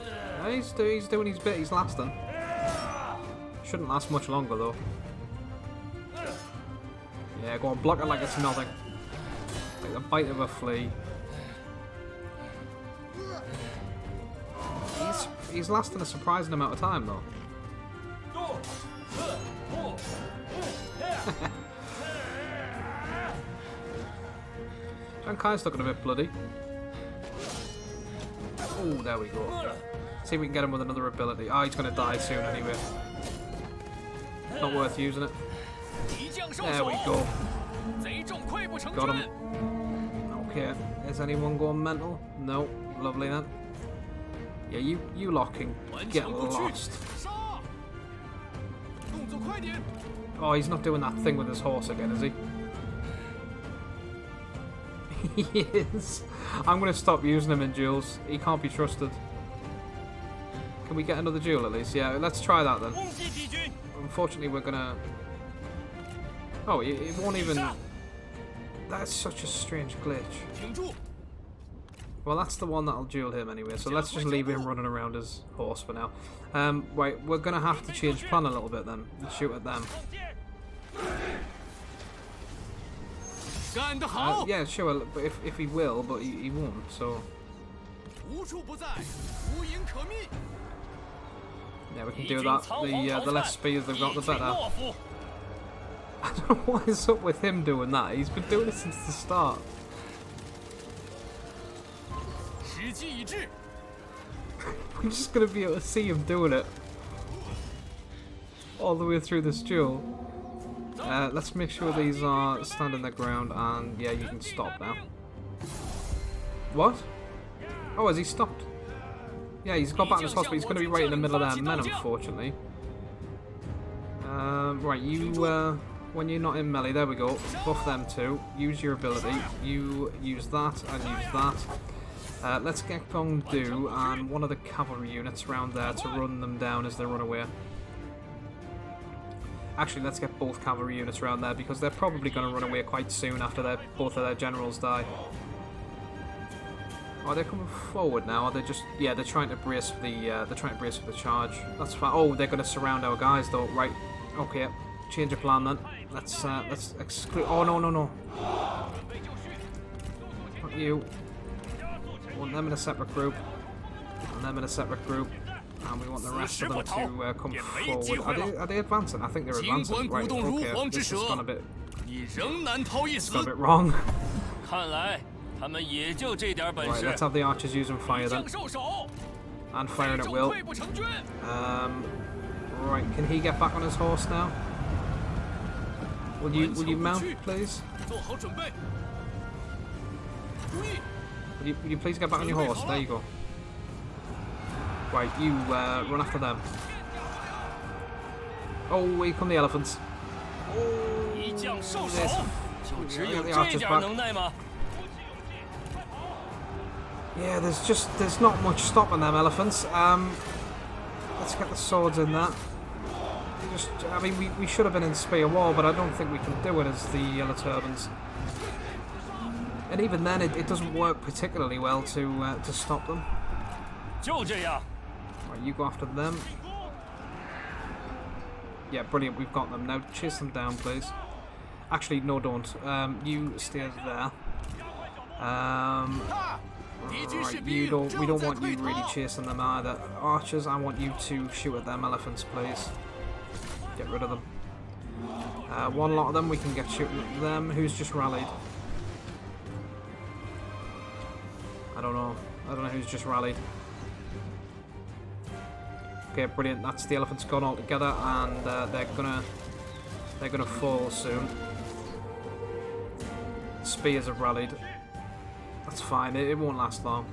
Yeah, he's doing his bit, he's lasting. Shouldn't last much longer though. Yeah, go on, block it like it's nothing. Like the bite of a flea. He's lasting a surprising amount of time though. Jiangyang's looking a bit bloody. Oh, there we go. See if we can get him with another ability. Oh, he's going to die soon anyway. Not worth using it. There we go. Got him. Okay, is anyone going mental? No. Lovely then. Yeah, you lot can get lost. Oh, he's not doing that thing with his horse again, is he? He is. I'm going to stop using him in duels. He can't be trusted. Can we get another duel at least? Yeah, let's try that then. Unfortunately, we're going to... Oh, it won't even... That's such a strange glitch. Well, that's the one that'll duel him anyway, so let's just leave him running around his horse for now. Right, we're going to have to change plan a little bit then. And shoot at them. Yeah, sure, but if he will, but he won't, so... Yeah, we can do that. The less speed they've got, the better. I don't know what is up with him doing that. He's been doing it since the start. We're just going to be able to see him doing it all the way through this duel. Let's make sure these are standing their ground, and yeah, you can stop now. What? Oh, has he stopped? Yeah, he's got back in his hospital. He's going to be right in the middle of their men, unfortunately. Right, you, when you're not in melee, there we go. Buff them too. Use your ability. You use that and use that. Let's get Gong Du and one of the cavalry units around there to run them down as they run away. Actually, let's get both cavalry units around there because they're probably going to run away quite soon after both of their generals die. Are they coming forward now? Are they just... Yeah, they're trying to brace for the charge. That's fine. Oh, they're going to surround our guys though. Right. Okay. Change of plan then. Let's exclude... Oh, no. Not you. Want them in a separate group. And them in a separate group. And we want the rest of them to come forward. Are they advancing? I think they're advancing. Right, okay. This has gone a bit... It's gone a bit wrong. Right, let's have the archers using fire then. And firing at will. Right, can he get back on his horse now? Will you mount, please? Will you please get back on your horse? There you go. Right, you run after them. Oh, here come the elephants. Oh, the archers back. Yeah, there's not much stopping them elephants. Let's get the swords in that. I mean, we should have been in spear war, but I don't think we can do it as the yellow turbans. And even then, it doesn't work particularly well to stop them. Right, you go after them. Yeah, brilliant. We've got them now. Chase them down, please. Actually, no, don't. You stay there. Right, we don't want you really chasing them either. Archers, I want you to shoot at them elephants, please. Get rid of them. One lot of them, we can get shooting at them. Who's just rallied? I don't know who's just rallied. Okay, brilliant. That's the elephants gone all together, and they're gonna fall soon. Spears have rallied. That's fine. It won't last long.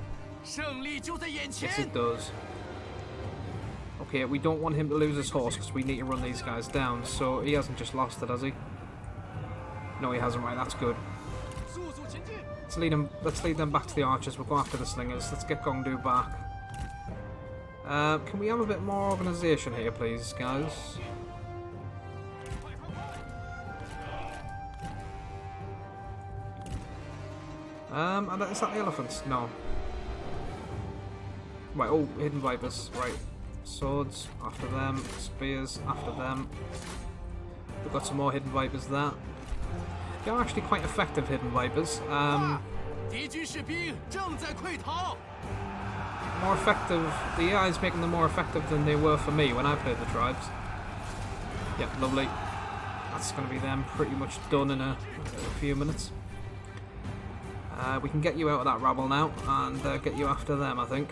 Yes, it does. Okay, we don't want him to lose his horse because we need to run these guys down. So he hasn't just lost it, has he? No, he hasn't. Right, that's good. Let's lead them back to the archers. We'll go after the slingers. Let's get Gong Du back. Can we have a bit more organisation here, please, guys? Is that the elephants? No. Right, oh, hidden vipers. Right. Swords after them. Spears after them. We've got some more hidden vipers there. They are actually quite effective, hidden vipers. More effective. The AI is making them more effective than they were for me when I played the tribes. Yep, lovely. That's going to be them pretty much done in a few minutes. We can get you out of that rabble now and get you after them, I think.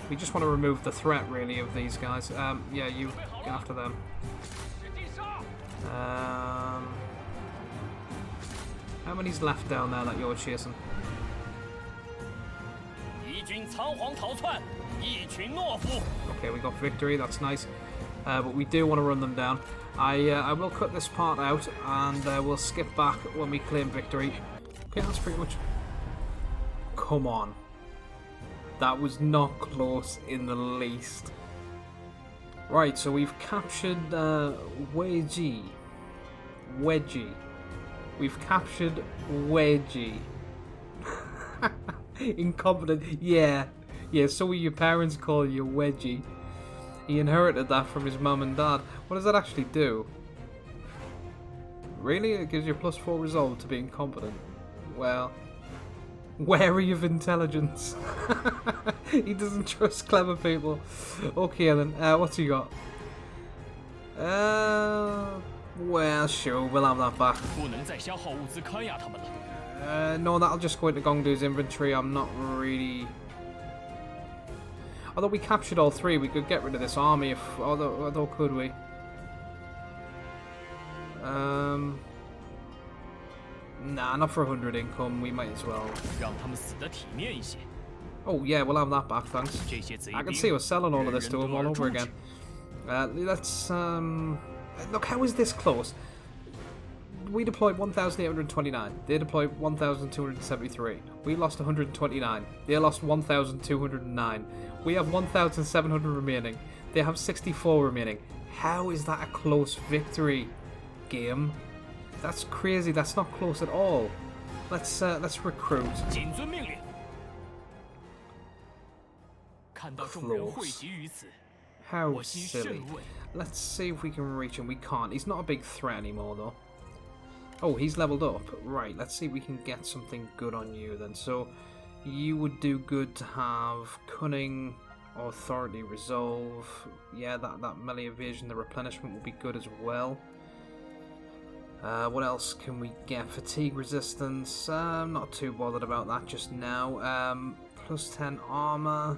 We just want to remove the threat, really, of these guys. Yeah, you get after them. How many's left down there that you're chasing? Okay, we got victory. That's nice. But we do want to run them down. I will cut this part out, and we'll skip back when we claim victory. Okay, that's pretty much... Come on. That was not close in the least. Right, so we've captured Wedgie. We've captured Wedgie. Incompetent. Yeah, so will your parents call you Wedgie. He inherited that from his mum and dad. What does that actually do? Really? It gives you a +4 resolve to be incompetent. Well, wary of intelligence. He doesn't trust clever people. Okay then, what's he got? Well, sure, we'll have that back. No, that'll just go into Gongdu's inventory. I'm not really... Although we captured all 3, we could get rid of this army if... Although could we? Nah, not for 100 income. We might as well. Oh yeah, we'll have that back, thanks. I can see us selling all of this to him all over again. Let's... Look, how is this close? We deployed 1,829. They deployed 1,273. We lost 129. They lost 1,209. We have 1,700 remaining. They have 64 remaining. How is that a close victory, game? That's crazy. That's not close at all. Let's recruit. Close. How silly. Let's see if we can reach him. We can't. He's not a big threat anymore, though. Oh, he's leveled up. Right, let's see if we can get something good on you then. So, you would do good to have Cunning, Authority, Resolve. Yeah, that melee evasion, the replenishment will be good as well. What else can we get? Fatigue resistance. I'm not too bothered about that just now. Plus 10 armor.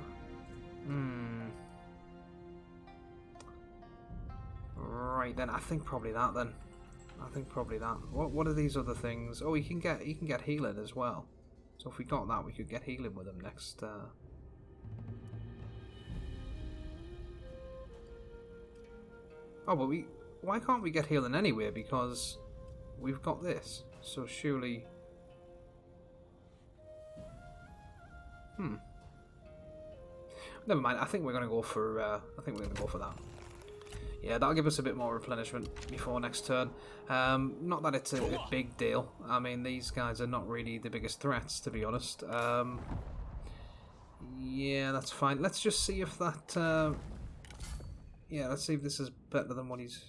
Right then, I think probably that then. What are these other things? Oh, you can get healing as well. So if we got that, we could get healing with him next. Oh, but why can't we get healing anyway? Because we've got this. So surely. Never mind. I think we're gonna go for. That. Yeah, that'll give us a bit more replenishment before next turn. Not that it's a big deal. I mean, these guys are not really the biggest threats, to be honest. Yeah, that's fine. Let's just see if that... yeah, let's see if this is better than what he's...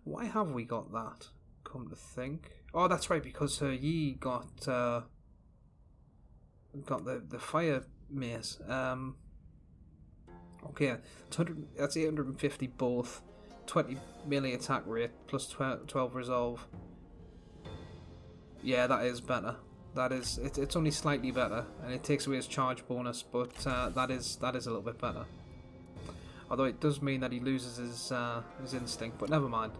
Why have we got that? Come to think. Oh, that's right, because Yi got the fire mace. Okay, that's 850 both, 20 melee attack rate, plus 12 resolve. Yeah, that is better. That is, it's only slightly better, and it takes away his charge bonus, but that is a little bit better. Although it does mean that he loses his instinct, but never mind.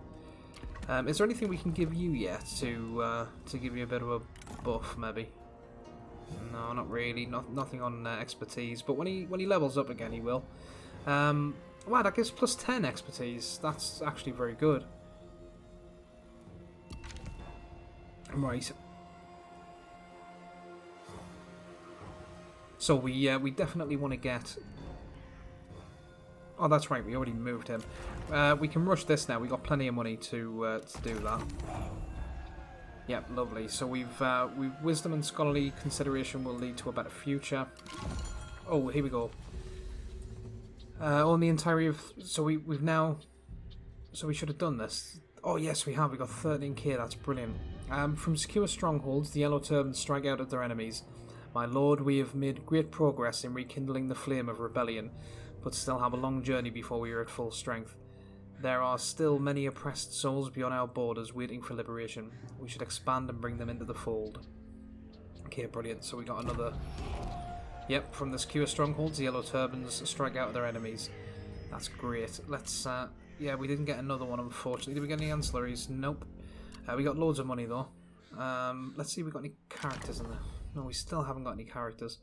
Is there anything we can give you yet to give you a bit of a buff, maybe? No, not really. Nothing on expertise. But when he levels up again, he will. Wow, that gives plus 10 expertise. That's actually very good. Right. So we definitely want to get... Oh, that's right. We already moved him. We can rush this now. We got plenty of money to do that. Yep, lovely. So we've wisdom and scholarly consideration will lead to a better future. Oh, here we go. On the entirety of... So we've now... So we should have done this. Oh yes, we have. We got 13k. That's brilliant. From secure strongholds, the Yellow Turbans strike out at their enemies. My lord, we have made great progress in rekindling the flame of rebellion, but still have a long journey before we are at full strength. There are still many oppressed souls beyond our borders waiting for liberation. We should expand and bring them into the fold. Okay, brilliant. So we got another Yep, from the secure strongholds, the yellow turbans strike out at their enemies. That's great. Let's, yeah, we didn't get another one, unfortunately. Did we get any ancillaries? Nope. We got loads of money, though. Let's see if we got any characters in there. No, we still haven't got any characters.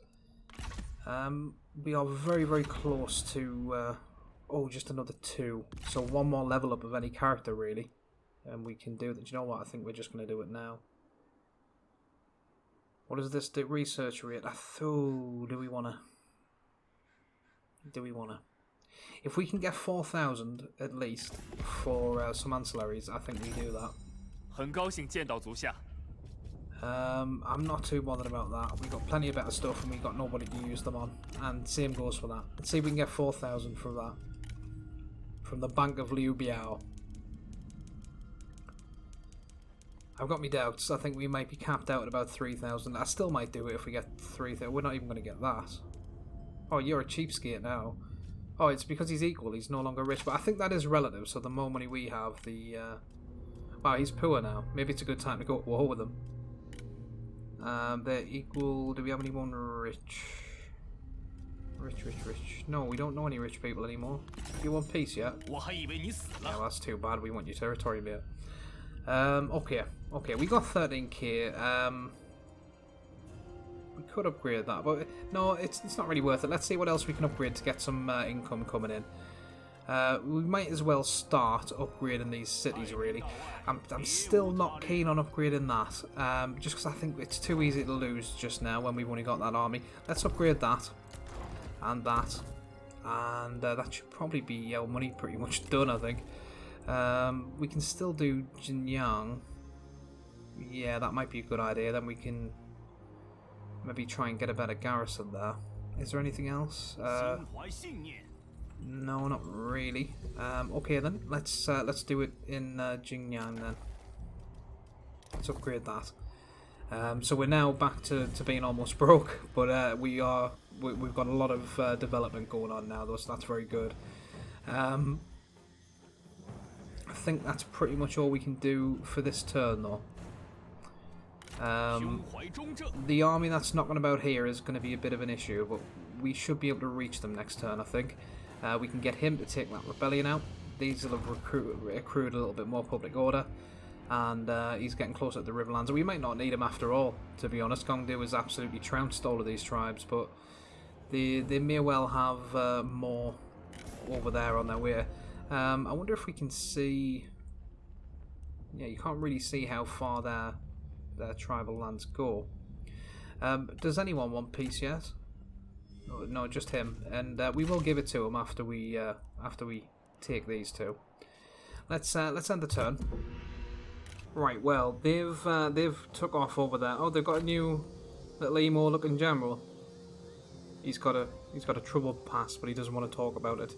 We are very, very close to, oh, just another 2. So one more level up of any character, really. And we can do that. Do you know what? I think we're just going to do it now. What does this do? Research rate. Do we want to? Do we want to? If we can get 4,000 at least for some ancillaries, I think we do that. 很高兴见到足下。 I'm not too bothered about that. We've got plenty of better stuff and we've got nobody to use them on. And same goes for that. Let's see if we can get 4,000 from that. From the Bank of Liu Biao. I've got me doubts. I think we might be capped out at about 3,000. I still might do it if we get 3,000. We're not even going to get that. Oh, you're a cheapskate now. Oh, it's because he's equal. He's no longer rich. But I think that is relative. So the more money we have, the... Wow, he's poor now. Maybe it's a good time to go to war with him. They're equal. Do we have anyone rich? Rich. No, we don't know any rich people anymore. Do you want peace yet? Yeah, well, that's too bad. We want your territory, mate. Okay, we got 13k. We could upgrade that, but no, it's not really worth it. Let's see what else we can upgrade to get some income coming in. We might as well start upgrading these cities, really. I'm still not keen on upgrading that, just because I think it's too easy to lose just now when we've only got that army. Let's upgrade that, and that, and that should probably be our money pretty much done, I think. We can still do Jiangyang. Yeah, that might be a good idea. Then we can maybe try and get a better garrison there. Is there anything else? No, not really. Okay then, let's do it in Jiangyang then. Let's upgrade that. So we're now back to being almost broke, but we've got a lot of development going on now, though, so that's very good. I think that's pretty much all we can do for this turn, though. The army that's knocking about here is going to be a bit of an issue, but we should be able to reach them next turn, I think. We can get him to take that rebellion out. These will have accrued a little bit more public order, and he's getting closer to the riverlands. And we might not need him after all, to be honest. Gongdu has absolutely trounced all of these tribes, but they may well have more over there on their way. I wonder if we can see... Yeah, you can't really see how far their tribal lands go. Does anyone want peace yet? No, just him, and we will give it to him after we take these two. Let's end the turn. Right, well, they've took off over there. Oh, they've got a new little emo-looking general. He's got a troubled past, but he doesn't want to talk about it.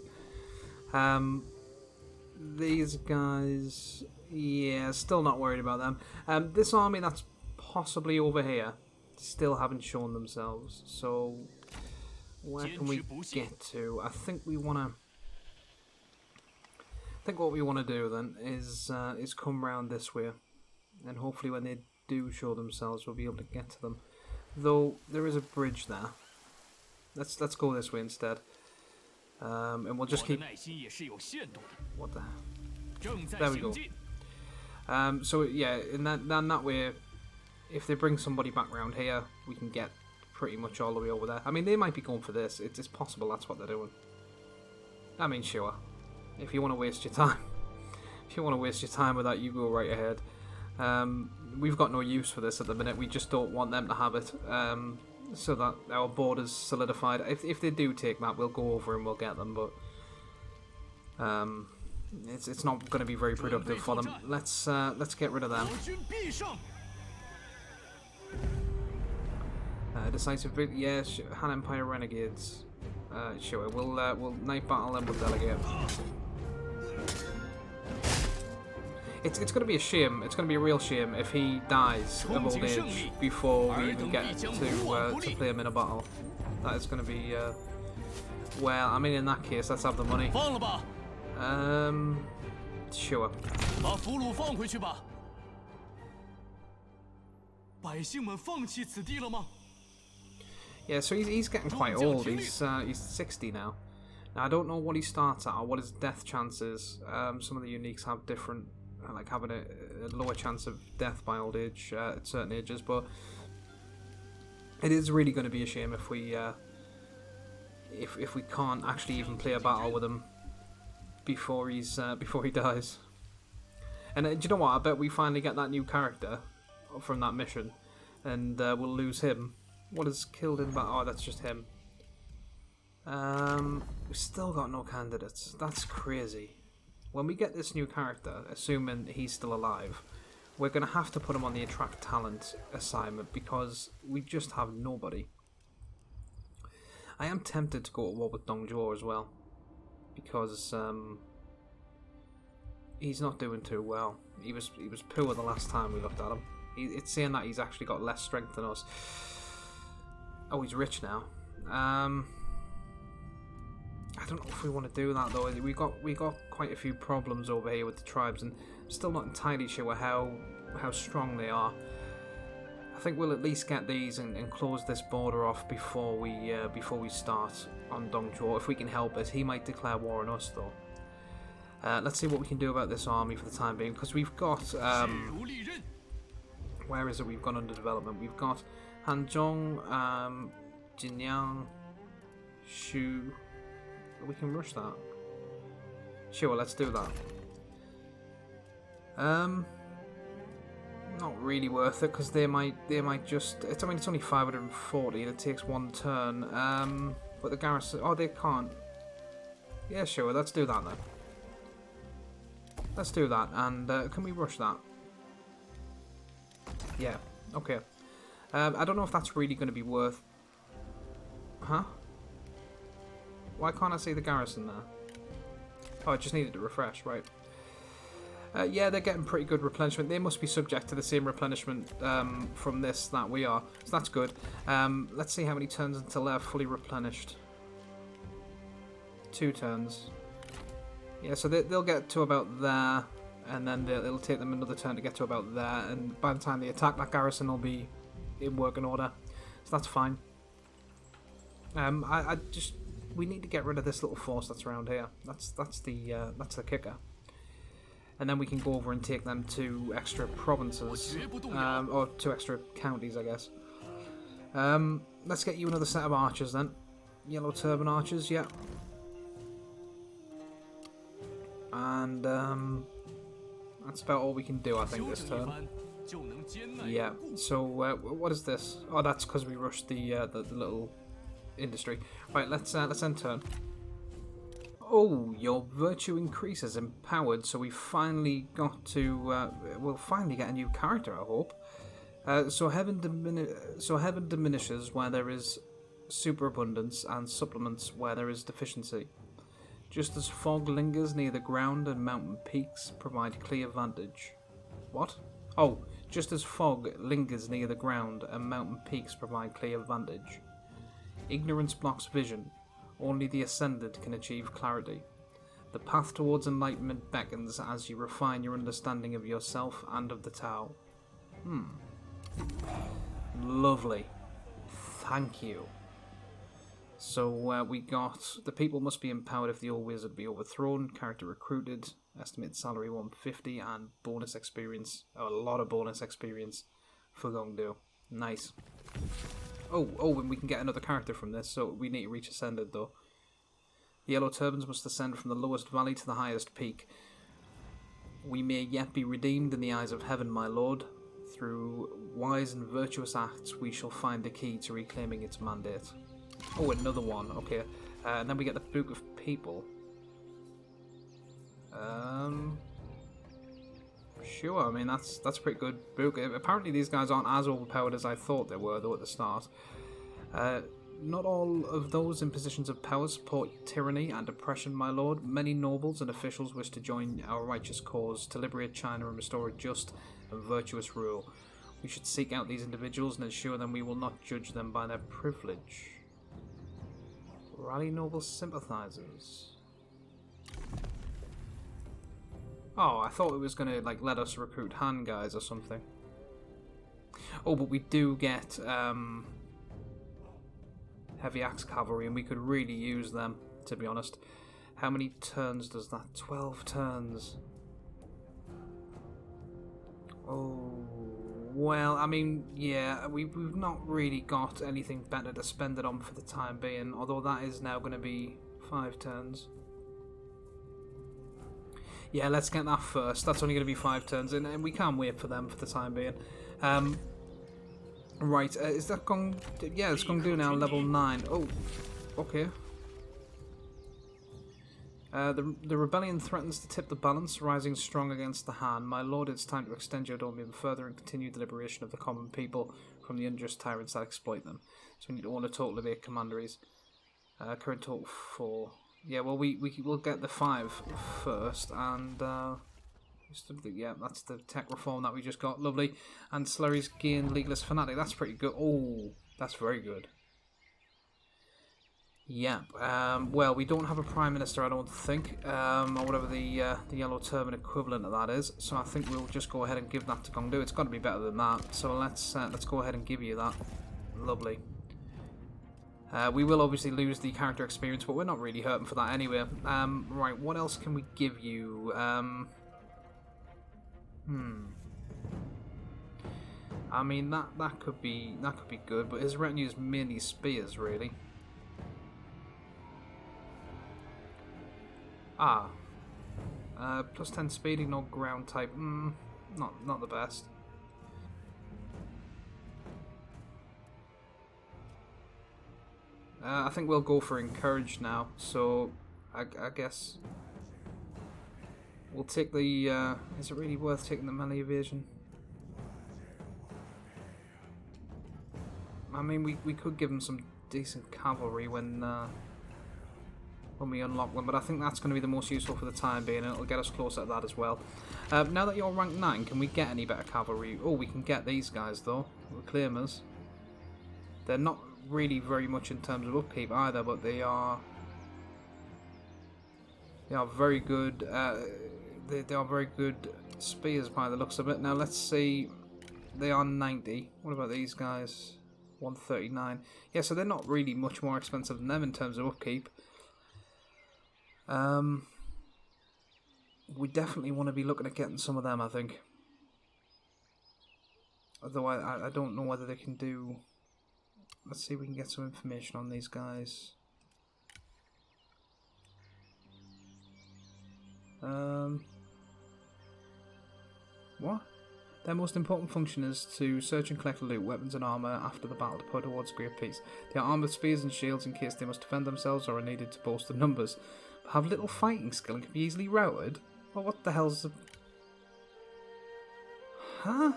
These guys, yeah, still not worried about them. This army that's possibly over here still haven't shown themselves, so where can we get to? I think we want to. I think what we want to do then is come round this way, and hopefully when they do show themselves, we'll be able to get to them. Though there is a bridge there. Let's go this way instead. And we'll just keep... What the... There we go. So yeah, in that way, if they bring somebody back round here, we can get pretty much all the way over there. I mean, they might be going for this. It's possible that's what they're doing. I mean, sure. If you want to waste your time, with that, you go right ahead. We've got no use for this at the minute. We just don't want them to have it. So that our border's solidified. If they do take that, we'll go over and we'll get them, but it's not going to be very productive for them. Let's get rid of them. Decisive victory. Yeah, Han Empire Renegades. Sure, we'll night battle them with Delegate. It's going to be a shame. It's going to be a real shame if he dies of old age before we even get to play him in a battle. That is going to be... well, I mean, in that case, let's have the money. Sure. Yeah, so he's getting quite old. He's 60 now. Now I don't know what he starts at or what his death chance is. Some of the uniques have different, like having a lower chance of death by old age at certain ages, but it is really going to be a shame if we can't actually even play a battle with him before he dies. And do you know what? I bet we finally get that new character from that mission, and we'll lose him. What is killed in battle? Oh, that's just him. We've still got no candidates. That's crazy. When we get this new character, assuming he's still alive, we're going to have to put him on the attract talent assignment because we just have nobody. I am tempted to go to war with Dongzhuo as well because he's not doing too well. He was poor the last time we looked at him. It's saying that he's actually got less strength than us. Oh, he's rich now. I don't know if we want to do that though. We got quite a few problems over here with the tribes, and I'm still not entirely sure how strong they are. I think we'll at least get these and close this border off before we start on Dongzhuo. If we can help it, he might declare war on us though. Let's see what we can do about this army for the time being, because we've got where is it? We've got under development. We've got Hanzhong, Jiangyang, Shu. We can rush that. Sure, let's do that. Not really worth it because they might just. It's only 540. It takes one turn. But the garrison. Oh, they can't. Yeah, sure. Let's do that then. Let's do that. And can we rush that? Yeah. Okay. I don't know if that's really going to be worth. Huh? Why can't I see the garrison there? Oh, I just needed to refresh, right. Yeah, they're getting pretty good replenishment. They must be subject to the same replenishment from this that we are. So that's good. Let's see how many turns until they're fully replenished. 2 turns. Yeah, so they'll get to about there, and then it'll take them another turn to get to about there, and by the time they attack, that garrison will be in working order. So that's fine. We need to get rid of this little force that's around here. That's the kicker. And then we can go over and take them 2 extra provinces, or 2 extra counties, I guess. Let's get you another set of archers then. Yellow turban archers, yeah. And that's about all we can do, I think, this turn. Yeah. So what is this? Oh, that's because we rushed the little industry. Right, let's end turn. Oh, your virtue increases empowered, so we finally got to we'll finally get a new character, I hope. So heaven diminishes where there is superabundance and supplements where there is deficiency. Just as fog lingers near the ground and mountain peaks provide clear vantage. What? Oh, just as fog lingers near the ground and mountain peaks provide clear vantage. Ignorance blocks vision. Only the ascended can achieve clarity. The path towards enlightenment beckons as you refine your understanding of yourself and of the Tao. Lovely. Thank you. So we got the people must be empowered if the old wizard be overthrown. Character recruited. Estimated salary 150 and bonus experience. Oh, a lot of bonus experience for Gongdu. Nice. Oh, and we can get another character from this, so we need to reach Ascended, though. The Yellow Turbans must ascend from the lowest valley to the highest peak. We may yet be redeemed in the eyes of heaven, my lord. Through wise and virtuous acts, we shall find the key to reclaiming its mandate. Oh, another one, okay. And then we get the Book of People. Sure, I mean, that's a pretty good book. Apparently these guys aren't as overpowered as I thought they were, though, at the start. Not all of those in positions of power support tyranny and oppression, my lord. Many nobles and officials wish to join our righteous cause to liberate China and restore a just and virtuous rule. We should seek out these individuals and ensure them we will not judge them by their privilege. Rally noble sympathizers. Oh, I thought it was going to let us recruit Han guys or something. Oh, but we do get heavy axe cavalry, and we could really use them, to be honest. How many turns does that? 12 turns. Oh, well, I mean, yeah, we've not really got anything better to spend it on for the time being, although that is now going to be 5 turns. Yeah, let's get that first. That's only going to be 5 turns, and we can't wait for them for the time being. Right, is that Gong? Yeah, it's Gong Do now, level 9. Oh, okay. The rebellion threatens to tip the balance, rising strong against the Han. My lord, it's time to extend your domain further and continue the liberation of the common people from the unjust tyrants that exploit them. So we need to own a total of 8 commanderies. Current total 4. Yeah, well, we'll get the 5 first, and yeah, that's the tech reform that we just got. Lovely. Ancillaries gain legalist fanatic. That's pretty good. Oh, that's very good. Yeah. Well, we don't have a prime minister, I don't think, or whatever the yellow turban equivalent of that is. So I think we'll just go ahead and give that to Gongdu. It's got to be better than that. So let's go ahead and give you that. Lovely. We will obviously lose the character experience, but we're not really hurting for that anyway. Right, what else can we give you? I mean that could be good, but his retinue is mainly spears, really. Plus 10 speed, ignore ground type. Not the best. I think we'll go for encourage now. So I guess we'll take the. Is it really worth taking the melee evasion? I mean, we could give him some decent cavalry when we unlock them, but I think that's going to be the most useful for the time being, and it'll get us closer to that as well. Now that you're rank 9, can we get any better cavalry? Oh, we can get these guys though, reclaimers. They're not really very much in terms of upkeep either, but they are very good. They are very good spears by the looks of it. Now let's see, they are 90. What about these guys? 139. Yeah, so they're not really much more expensive than them in terms of upkeep. We definitely want to be looking at getting some of them, I think. Although I don't know whether they can do. Let's see if we can get some information on these guys. What? Their most important function is to search and collect loot, weapons and armour after the battle to put towards great peace. They are armed with spears and shields in case they must defend themselves or are needed to boast the numbers. But have little fighting skill and can be easily routed? Well, what the hell's the... Huh?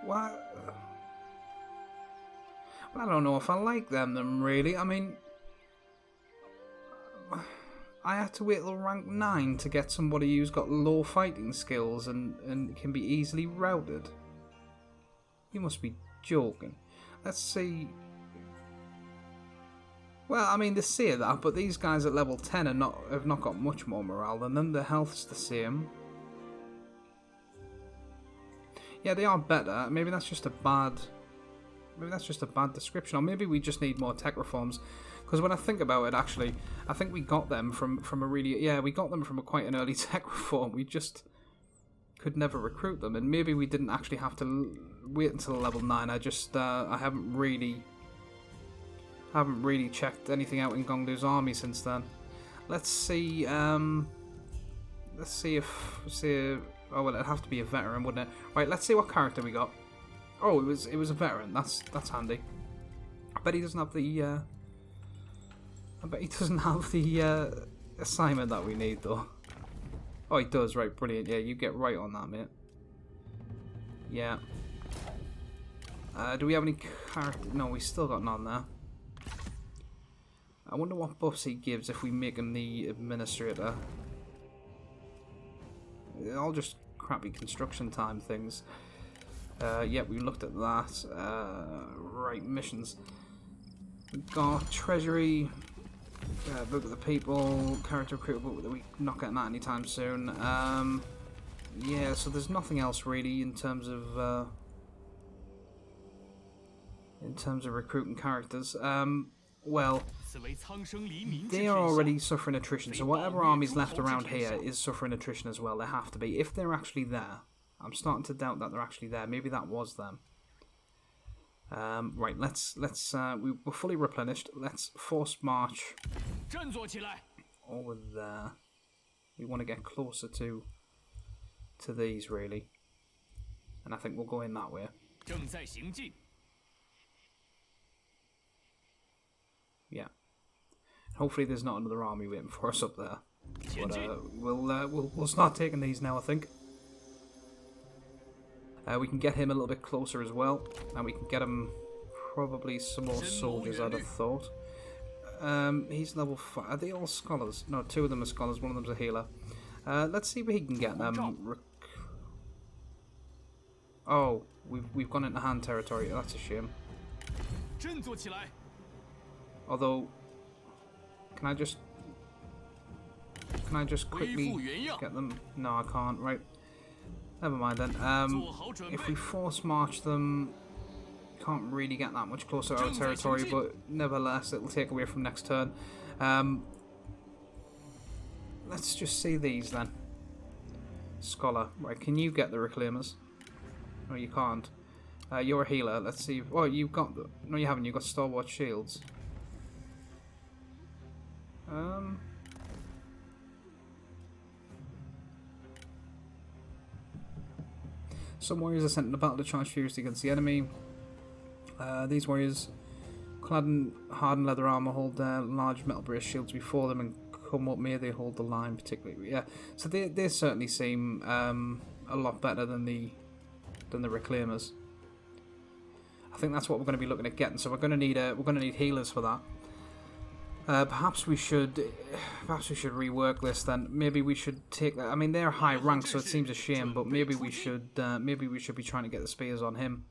What? Well, I don't know if I like them really. I mean... I had to wait till rank 9 to get somebody who's got low fighting skills and can be easily routed. You must be joking. Let's see. Well, I mean, they say that, but these guys at level 10 have not got much more morale than them. Their health's the same. Yeah, they are better. Maybe that's just a bad description, or maybe we just need more tech reforms. Because when I think about it, actually, I think we got them from a really... Yeah, we got them from quite an early tech reform. We just could never recruit them. And maybe we didn't actually have to wait until level 9. I just... I haven't really checked anything out in Gongdu's army since then. Let's see... let's see if... oh, well, it'd have to be a veteran, wouldn't it? Right, let's see what character we got. Oh, it was a veteran. That's handy. I bet he doesn't have the... assignment that we need, though. Oh, he does, right, brilliant. Yeah, you get right on that, mate. Yeah. Do we have any character? No, we still got none there. I wonder what buffs he gives if we make him the administrator. All just crappy construction time things. Yeah, we looked at that. Right, missions. We've got treasury. Book of the people, character recruit, but we're not getting that anytime soon. Yeah, so there's nothing else really in terms of in terms of recruiting characters. Well, 此为苍生黎明之 they 天 are 下。 already suffering attrition, so whatever armies left around here is suffering attrition as well. They have to be. If they're actually there. I'm starting to doubt that they're actually there. Maybe that was them. Right, let's we're fully replenished. Let's force march 振作起来！ over there. We want to get closer to these, really. And I think we'll go in that way. 正在行进。 Yeah. Hopefully there's not another army waiting for us up there. But we'll start taking these now, I think. We can get him a little bit closer as well, and we can get him probably some more soldiers, I'd have thought. He's level 5. Are they all scholars? No, 2 of them are scholars, 1 of them's a healer. Let's see if he can get them. Oh, we've gone into Han territory. That's a shame. 振作起来！ Although, can I just quickly get them? No, I can't. Right. Never mind then. If we force march them, can't really get that much closer to our territory, but nevertheless, it'll take away from next turn. Let's just see these then. Scholar, right? Can you get the reclaimers? No, you can't. You're a healer. Let's see. Oh, you've got the. No, you haven't. You've got stalwart shields. Some warriors are sent into battle to charge furiously against the enemy. These warriors, clad in hardened leather armor, hold their large metal brace shields before them and come up near. They hold the line particularly. Yeah, so they certainly seem a lot better than the reclaimers. I think that's what we're going to be looking at getting. So we're going to need healers for that. Perhaps we should rework this then. Maybe we should take that. I mean, they're high rank, so it seems a shame. But maybe we should be trying to get the spears on him.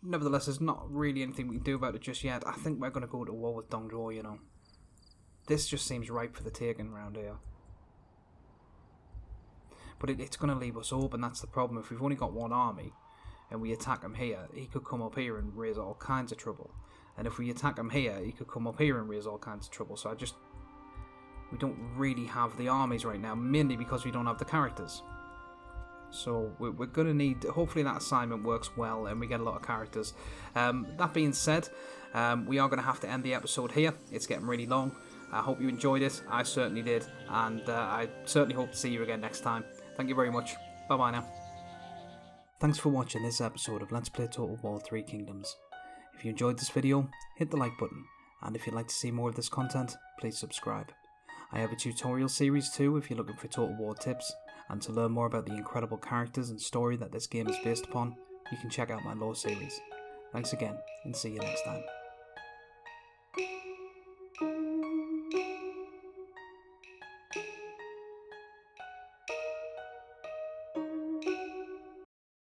Nevertheless, there's not really anything we can do about it just yet. I think we're going to go to war with Dongzhuo. You know, this just seems ripe for the taking round here. But it's going to leave us open. That's the problem. If we've only got one army, and we attack him here, he could come up here and raise all kinds of trouble. And if we attack him here, he could come up here and raise all kinds of trouble. So we don't really have the armies right now, mainly because we don't have the characters. So we're going to need, hopefully that assignment works well and we get a lot of characters. That being said, we are going to have to end the episode here. It's getting really long. I hope you enjoyed it. I certainly did. And I certainly hope to see you again next time. Thank you very much. Bye-bye now. Thanks for watching this episode of Let's Play Total War 3 Kingdoms. If you enjoyed this video, hit the like button, and if you'd like to see more of this content, please subscribe. I have a tutorial series too if you're looking for Total War tips, and to learn more about the incredible characters and story that this game is based upon, you can check out my lore series. Thanks again, and see you next time.